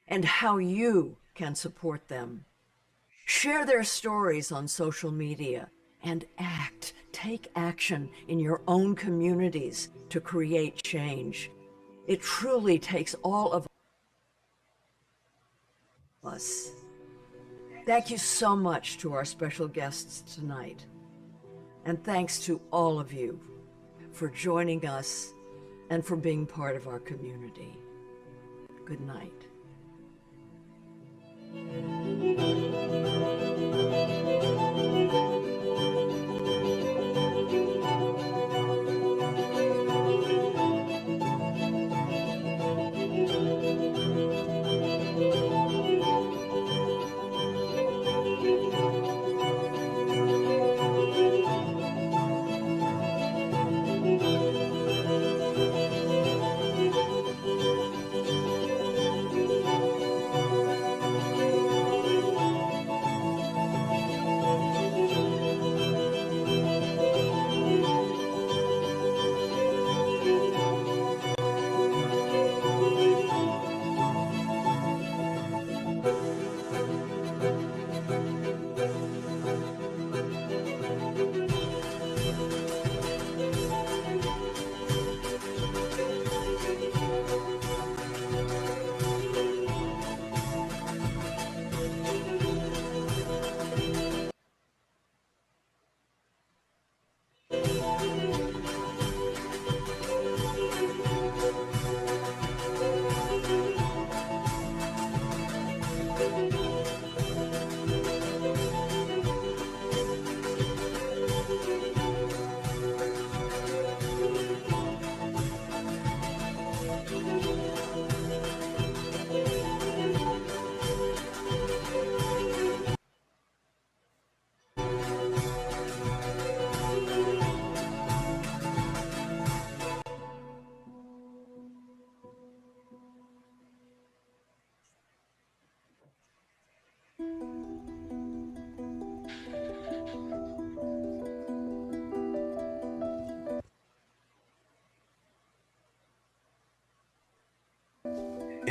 and how you can support them. Share their stories on social media and take action in your own communities to create change. It truly takes all of us. Thank you so much to our special guests tonight. And thanks to all of you for joining us and for being part of our community. Good night.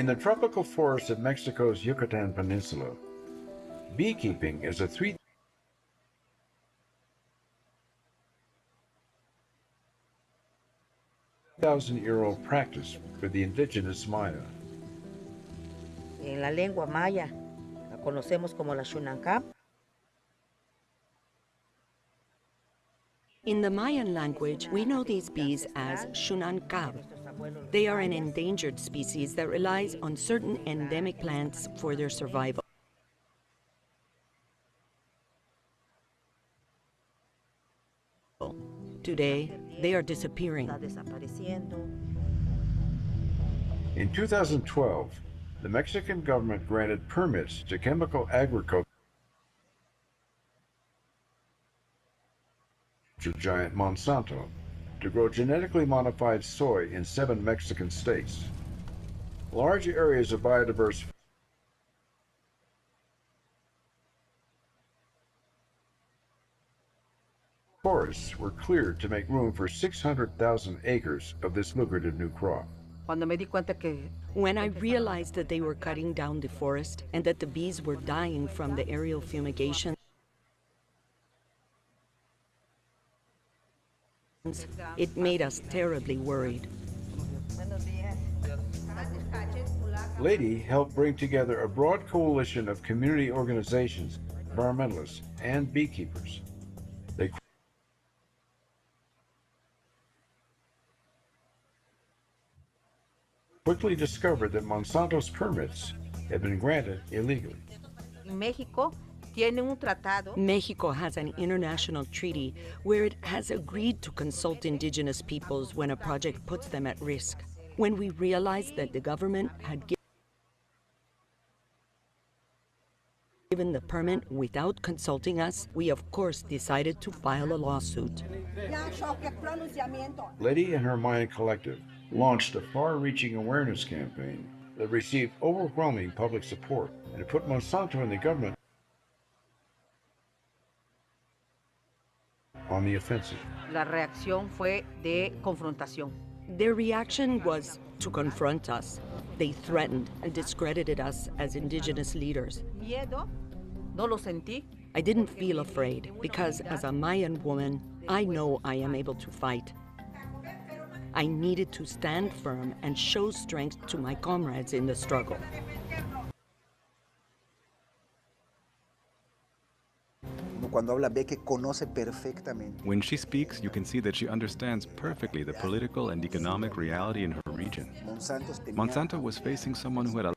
In the tropical forests of Mexico's Yucatan Peninsula, beekeeping is a 3,000-year-old practice for the indigenous Maya. En la lengua maya, la conocemos como la Xunancap. In the Mayan language, we know these bees as Xunancab. They are an endangered species that relies on certain endemic plants for their survival. Today, they are disappearing. In 2012, the Mexican government granted permits to chemical agriculture giant Monsanto to grow genetically modified soy in 7 Mexican states. Large areas of biodiverse forests were cleared to make room for 600,000 acres of this lucrative new crop. When I realized that they were cutting down the forest and that the bees were dying from the aerial fumigation, it made us terribly worried. Lady helped bring together a broad coalition of community organizations, environmentalists, and beekeepers. They quickly discovered that Monsanto's permits had been granted illegally. México has an international treaty where it has agreed to consult indigenous peoples when a project puts them at risk. When we realized that the government had given the permit without consulting us, we of course decided to file a lawsuit. Lady and her Mayan collective launched a far-reaching awareness campaign that received overwhelming public support, and it put Monsanto and the government on the offensive. La reacción fue de confrontación. Their reaction was to confront us. They threatened and discredited us as indigenous leaders. Miedo, no lo sentí. I didn't feel afraid because as a Mayan woman, I know I am able to fight. I needed to stand firm and show strength to my comrades in the struggle. When she speaks, you can see that she understands perfectly the political and economic reality in her region. Monsanto was facing someone who had a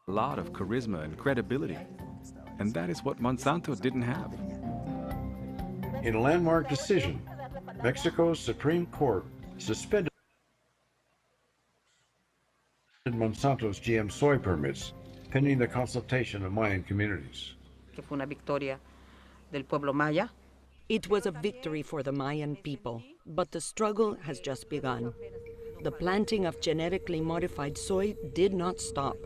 lot of charisma and credibility, and that is what Monsanto didn't have. In a landmark decision, Mexico's Supreme Court suspended Monsanto's GM soy permits pending the consultation of Mayan communities. Que fue una victoria del pueblo maya. It was a victory for the Mayan people, but the struggle has just begun. The planting of genetically modified soy did not stop.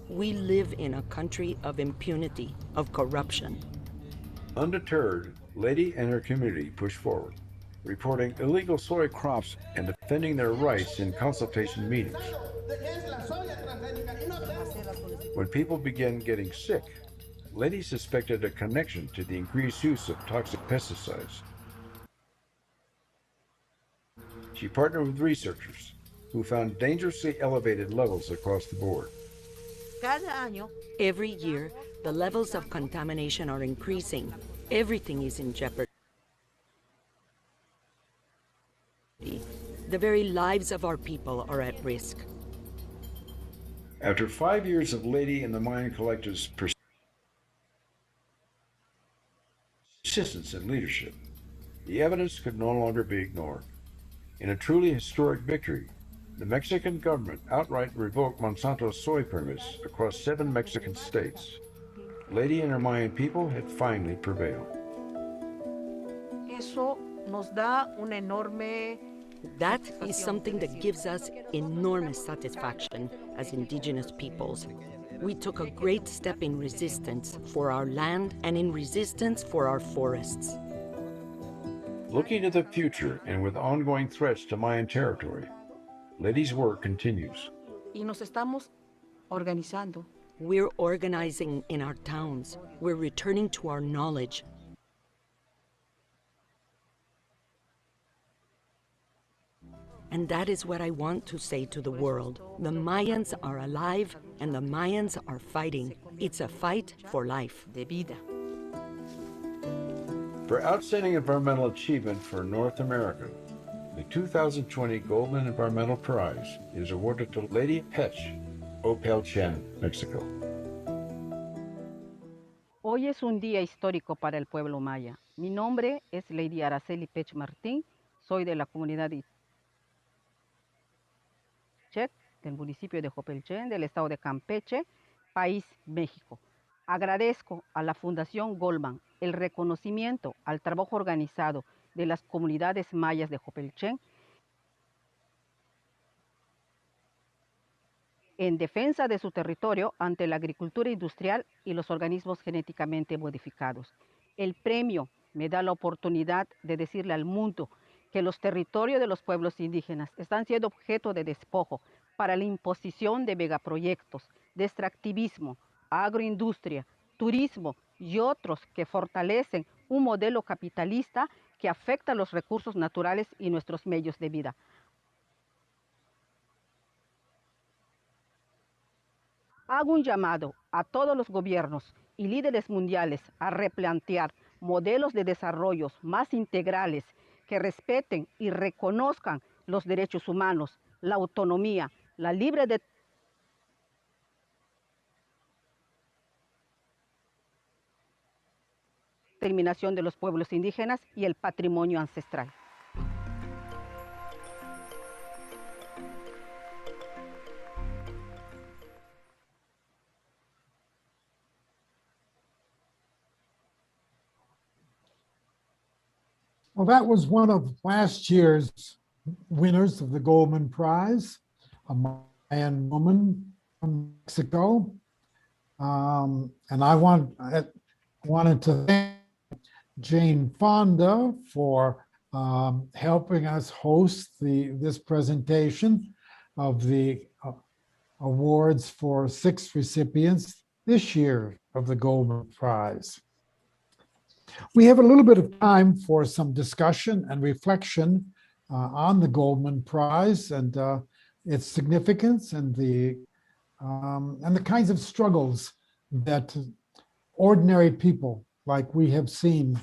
We live in a country of impunity, of corruption. Undeterred, Lady and her community pushed forward, reporting illegal soy crops and defending their rights in consultation meetings. When people began getting sick, Lady suspected a connection to the increased use of toxic pesticides. She partnered with researchers who found dangerously elevated levels across the board. Every year, the levels of contamination are increasing. Everything is in jeopardy. The very lives of our people are at risk. After 5 years of Lady and the Mayan collective's persistence and leadership, the evidence could no longer be ignored. In a truly historic victory, the Mexican government outright revoked Monsanto's soy permits across 7 Mexican states. Lady and her Mayan people had finally prevailed. Eso nos da un enorme That is something that gives us enormous satisfaction as indigenous peoples. We took a great step in resistance for our land and in resistance for our forests. Looking to the future and with ongoing threats to Mayan territory, Letty's work continues. Y nos estamos organizando. We're organizing in our towns. We're returning to our knowledge. And that is what I want to say to the world. The Mayans are alive and the Mayans are fighting. It's a fight for life. De vida. For outstanding environmental achievement for North America, the 2020 Goldman Environmental Prize is awarded to Lady Pech, Opelchen, Mexico. Hoy es un día histórico para el pueblo maya. Mi nombre es Lady Araceli Pech Martín, soy de la comunidad de Chec, del municipio de Jopelchen, del estado de Campeche, país México. Agradezco a la Fundación Goldman el reconocimiento al trabajo organizado de las comunidades mayas de Jopelchen en defensa de su territorio ante la agricultura industrial y los organismos genéticamente modificados. El premio me da la oportunidad de decirle al mundo que los territorios de los pueblos indígenas están siendo objeto de despojo para la imposición de megaproyectos, de extractivismo, agroindustria, turismo y otros que fortalecen un modelo capitalista que afecta los recursos naturales y nuestros medios de vida. Hago un llamado a todos los gobiernos y líderes mundiales a replantear modelos de desarrollo más integrales que respeten y reconozcan los derechos humanos, la autonomía, la libre determinación de los pueblos indígenas y el patrimonio ancestral. Well, that was one of last year's winners of the Goldman Prize, a Mayan woman from Mexico. And I wanted to thank Jane Fonda for helping us host this presentation of the awards for 6 recipients this year of the Goldman Prize. We have a little bit of time for some discussion and reflection on the Goldman Prize and its significance and the kinds of struggles that ordinary people like we have seen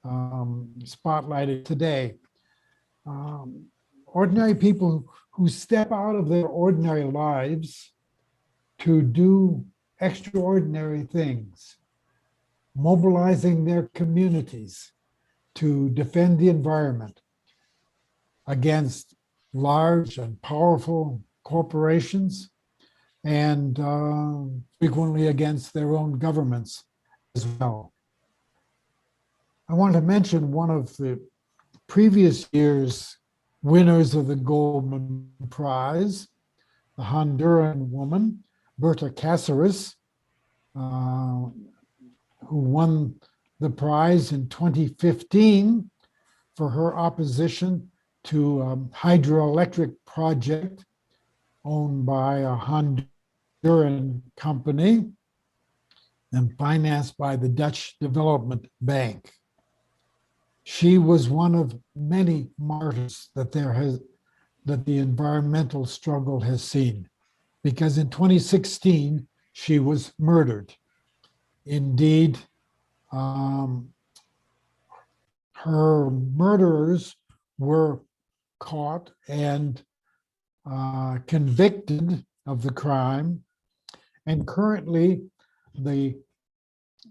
spotlighted today. Ordinary people who step out of their ordinary lives to do extraordinary things, mobilizing their communities to defend the environment against large and powerful corporations and frequently against their own governments as well. I want to mention one of the previous year's winners of the Goldman Prize, the Honduran woman, Berta Cáceres, who won the prize in 2015 for her opposition to a hydroelectric project owned by a Honduran company and financed by the Dutch Development Bank. She was one of many martyrs that the environmental struggle has seen, because in 2016 she was murdered. Indeed, her murderers were caught and convicted of the crime, and currently the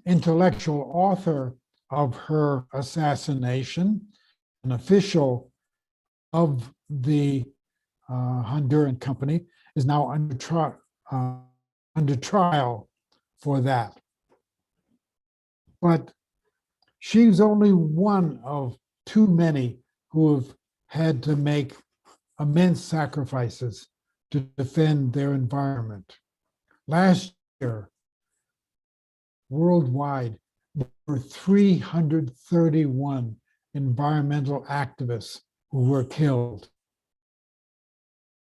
intellectual author of her assassination, an official of the Honduran company, is now under trial for that. But she's only one of too many who have had to make immense sacrifices to defend their environment. Last year, worldwide, there were 331 environmental activists who were killed.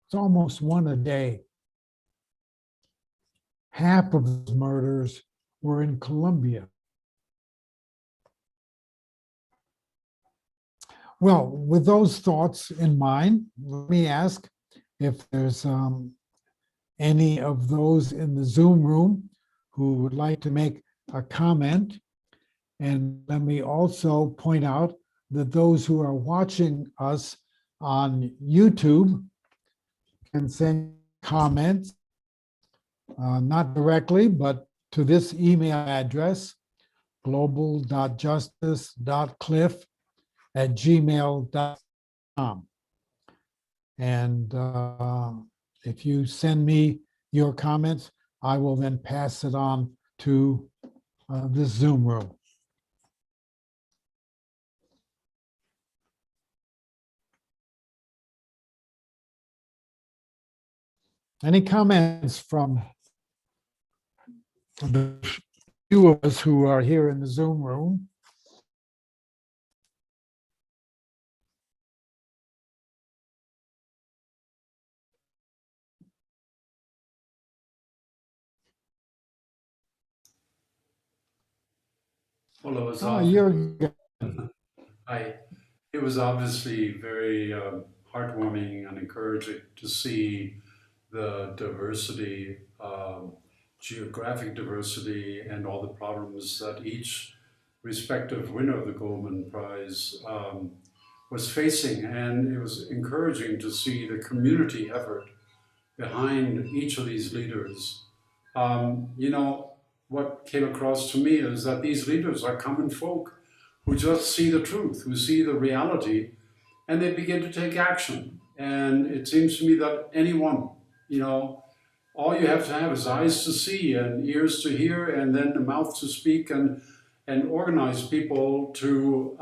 It's almost one a day. Half of those murders were in Colombia. Well, with those thoughts in mind, let me ask if there's any of those in the Zoom room who would like to make a comment. And let me also point out that those who are watching us on YouTube can send comments, not directly, but to this email address, global.justice.cliff@gmail.com. And if you send me your comments, I will then pass it on to this Zoom room. Any comments from the few of us who are here in the Zoom room? Well, it was Hi. It was obviously very heartwarming and encouraging to see the diversity, geographic diversity, and all the problems that each respective winner of the Goldman Prize was facing. And it was encouraging to see the community effort behind each of these leaders. You know, what came across to me is that these leaders are common folk who just see the truth, who see the reality, and they begin to take action. And it seems to me that anyone, you know, all you have to have is eyes to see and ears to hear and then a mouth to speak and organize people to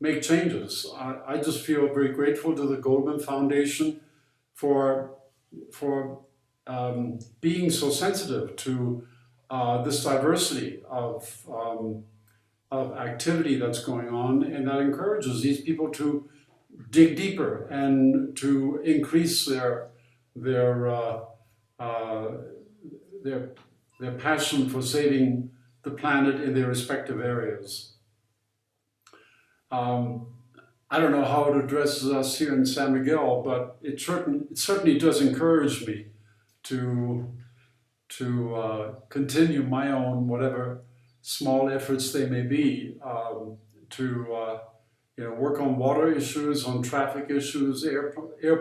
make changes. I just feel very grateful to the Goldman Foundation for being so sensitive to this diversity of activity that's going on, and that encourages these people to dig deeper and to increase their their passion for saving the planet in their respective areas. I don't know how it addresses us here in San Miguel, but it certainly does encourage me to continue my own, whatever small efforts they may be, to work on water issues, on traffic issues, air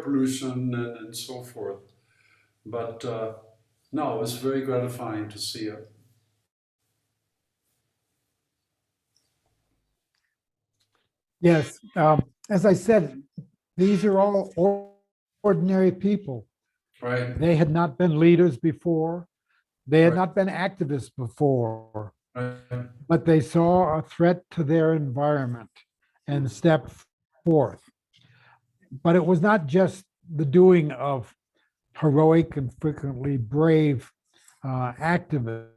pollution, and so forth. But no, it was very gratifying to see it. Yes, as I said, these are all ordinary people. Right. They had not been leaders before. They had not been activists before, but they saw a threat to their environment and stepped forth. But it was not just the doing of heroic and frequently brave activists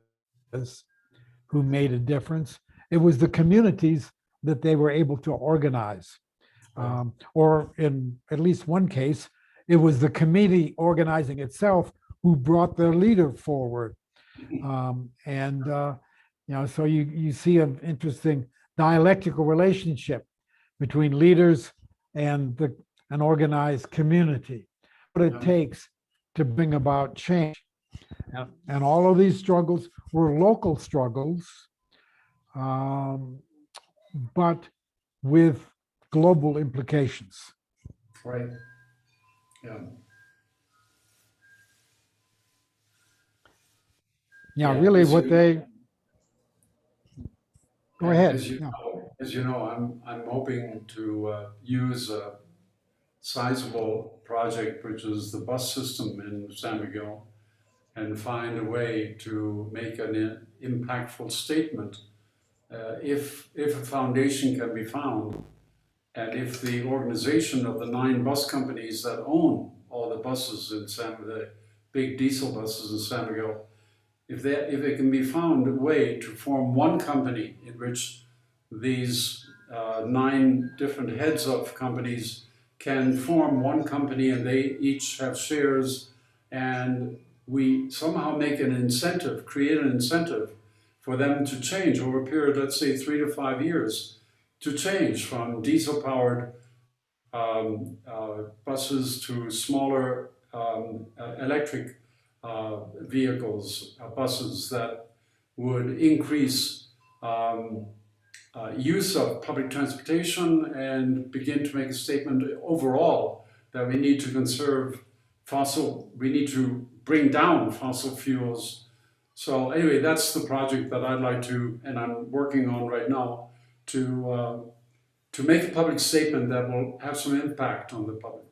who made a difference. It was the communities that they were able to organize. Or in at least one case, it was the committee organizing itself who brought their leader forward. So you see an interesting dialectical relationship between leaders and an organized community. What it takes to bring about change. And all of these struggles were local struggles, but with global implications. Right. Yeah. Yeah, really what they... Go ahead. As you know, I'm hoping to use a sizable project, which is the bus system in San Miguel, and find a way to make an impactful statement. If a foundation can be found, and if the organization of the 9 bus companies that own all the buses in the big diesel buses in San Miguel, if it can be found a way to form one company in which these 9 different heads of companies can form one company and they each have shares, and we somehow make an incentive, create an incentive for them to change over a period, let's say 3 to 5 years, to change from diesel-powered buses to smaller electric vehicles, buses that would increase use of public transportation and begin to make a statement overall that we need to conserve we need to bring down fossil fuels. So anyway, that's the project that I'd like to, and I'm working on right now, to make a public statement that will have some impact on the public.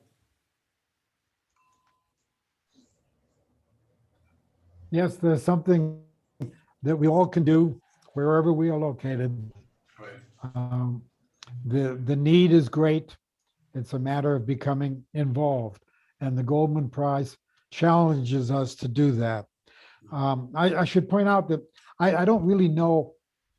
Yes, there's something that we all can do wherever we are located. Right. The need is great. It's a matter of becoming involved, and the Goldman Prize challenges us to do that. I should point out that I don't really know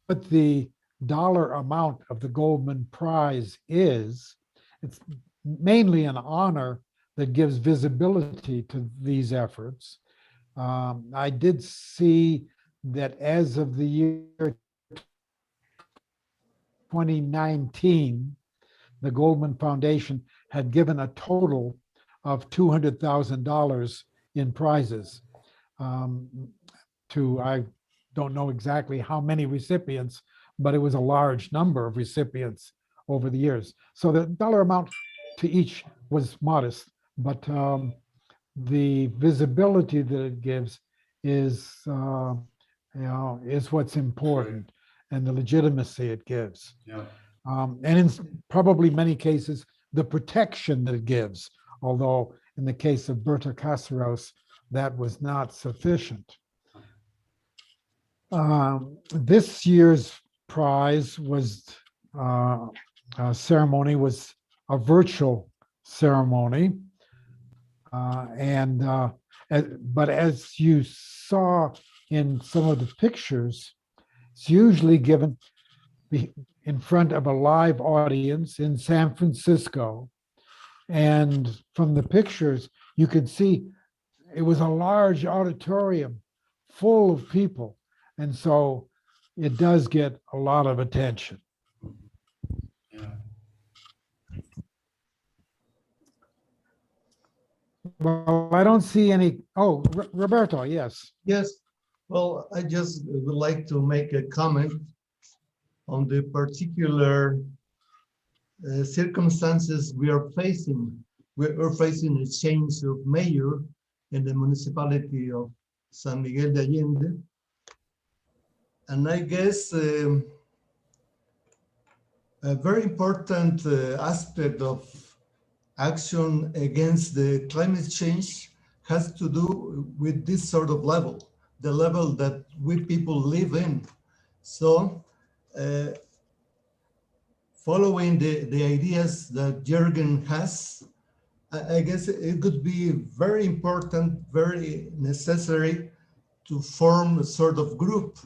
what the dollar amount of the Goldman Prize is. It's mainly an honor that gives visibility to these efforts. I did see that as of the year 2019, the Goldman Foundation had given a total of $200,000 in prizes to, I don't know exactly how many recipients, but it was a large number of recipients over the years. So the dollar amount to each was modest, but the visibility that it gives is, is what's important, and the legitimacy it gives. Yeah. And in probably many cases, the protection that it gives, although in the case of Berta Cáceres, that was not sufficient. This year's prize was, ceremony was a virtual ceremony. But as you saw in some of the pictures, it's usually given in front of a live audience in San Francisco. And from the pictures, you could see it was a large auditorium full of people. And so it does get a lot of attention. Yeah. Well, I don't see any. Oh, Roberto, yes. Yes. Well, I just would like to make a comment on the particular circumstances we are facing. We're facing a change of mayor in the municipality of San Miguel de Allende. And I guess a very important aspect of action against the climate change has to do with this sort of level, the level that we people live in. So following the ideas that Jürgen has, I guess it could be very important, very necessary to form a sort of group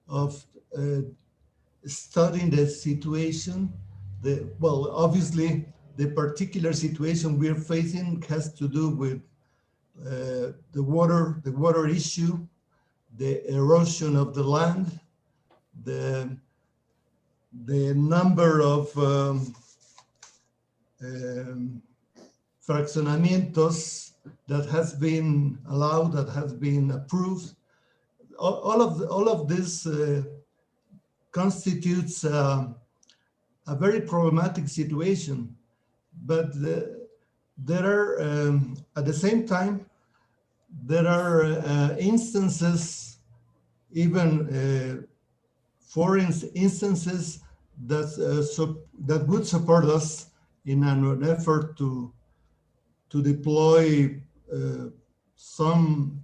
of studying the situation. Well, obviously, the particular situation we're facing has to do with the water issue, the erosion of the land, the number of fraccionamientos that has been allowed, that has been approved. All of this constitutes a very problematic situation, but there are at the same time there are instances, even foreign instances that would support us in an effort to deploy some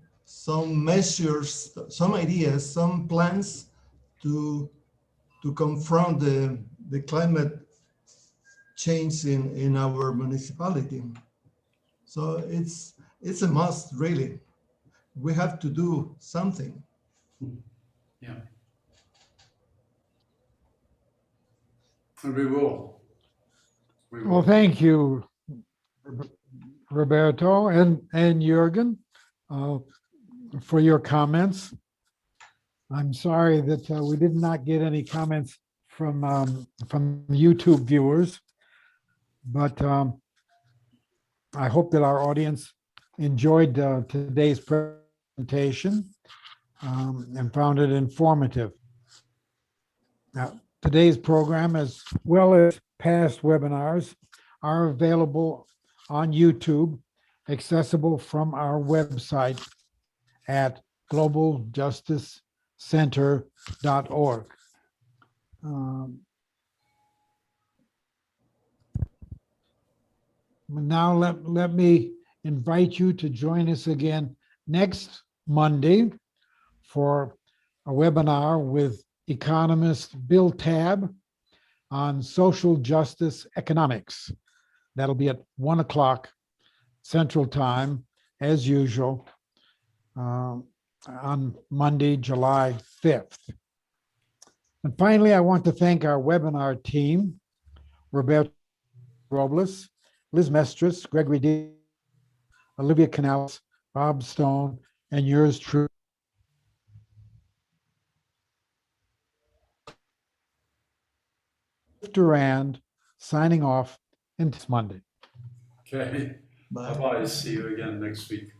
measures, some ideas, some plans to confront the climate change in our municipality. So it's a must, really. We have to do something. Yeah. We will. We Well, will. thank you, Roberto and Jürgen, for your comments. I'm sorry that we did not get any comments from YouTube viewers, but I hope that our audience enjoyed today's presentation and found it informative. Now, today's program, as well as past webinars, are available on YouTube, accessible from our website at globaljusticecenter.org. Now let me invite you to join us again next Monday for a webinar with economist Bill Tabb on social justice economics. That'll be at 1 o'clock Central Time, as usual, on Monday, July 5th. And finally, I want to thank our webinar team, Roberto Robles, Liz Mestris, Gregory D., Olivia Canales, Bob Stone, and yours truly. Durand signing off until Monday. Okay. Bye-bye. See you again next week.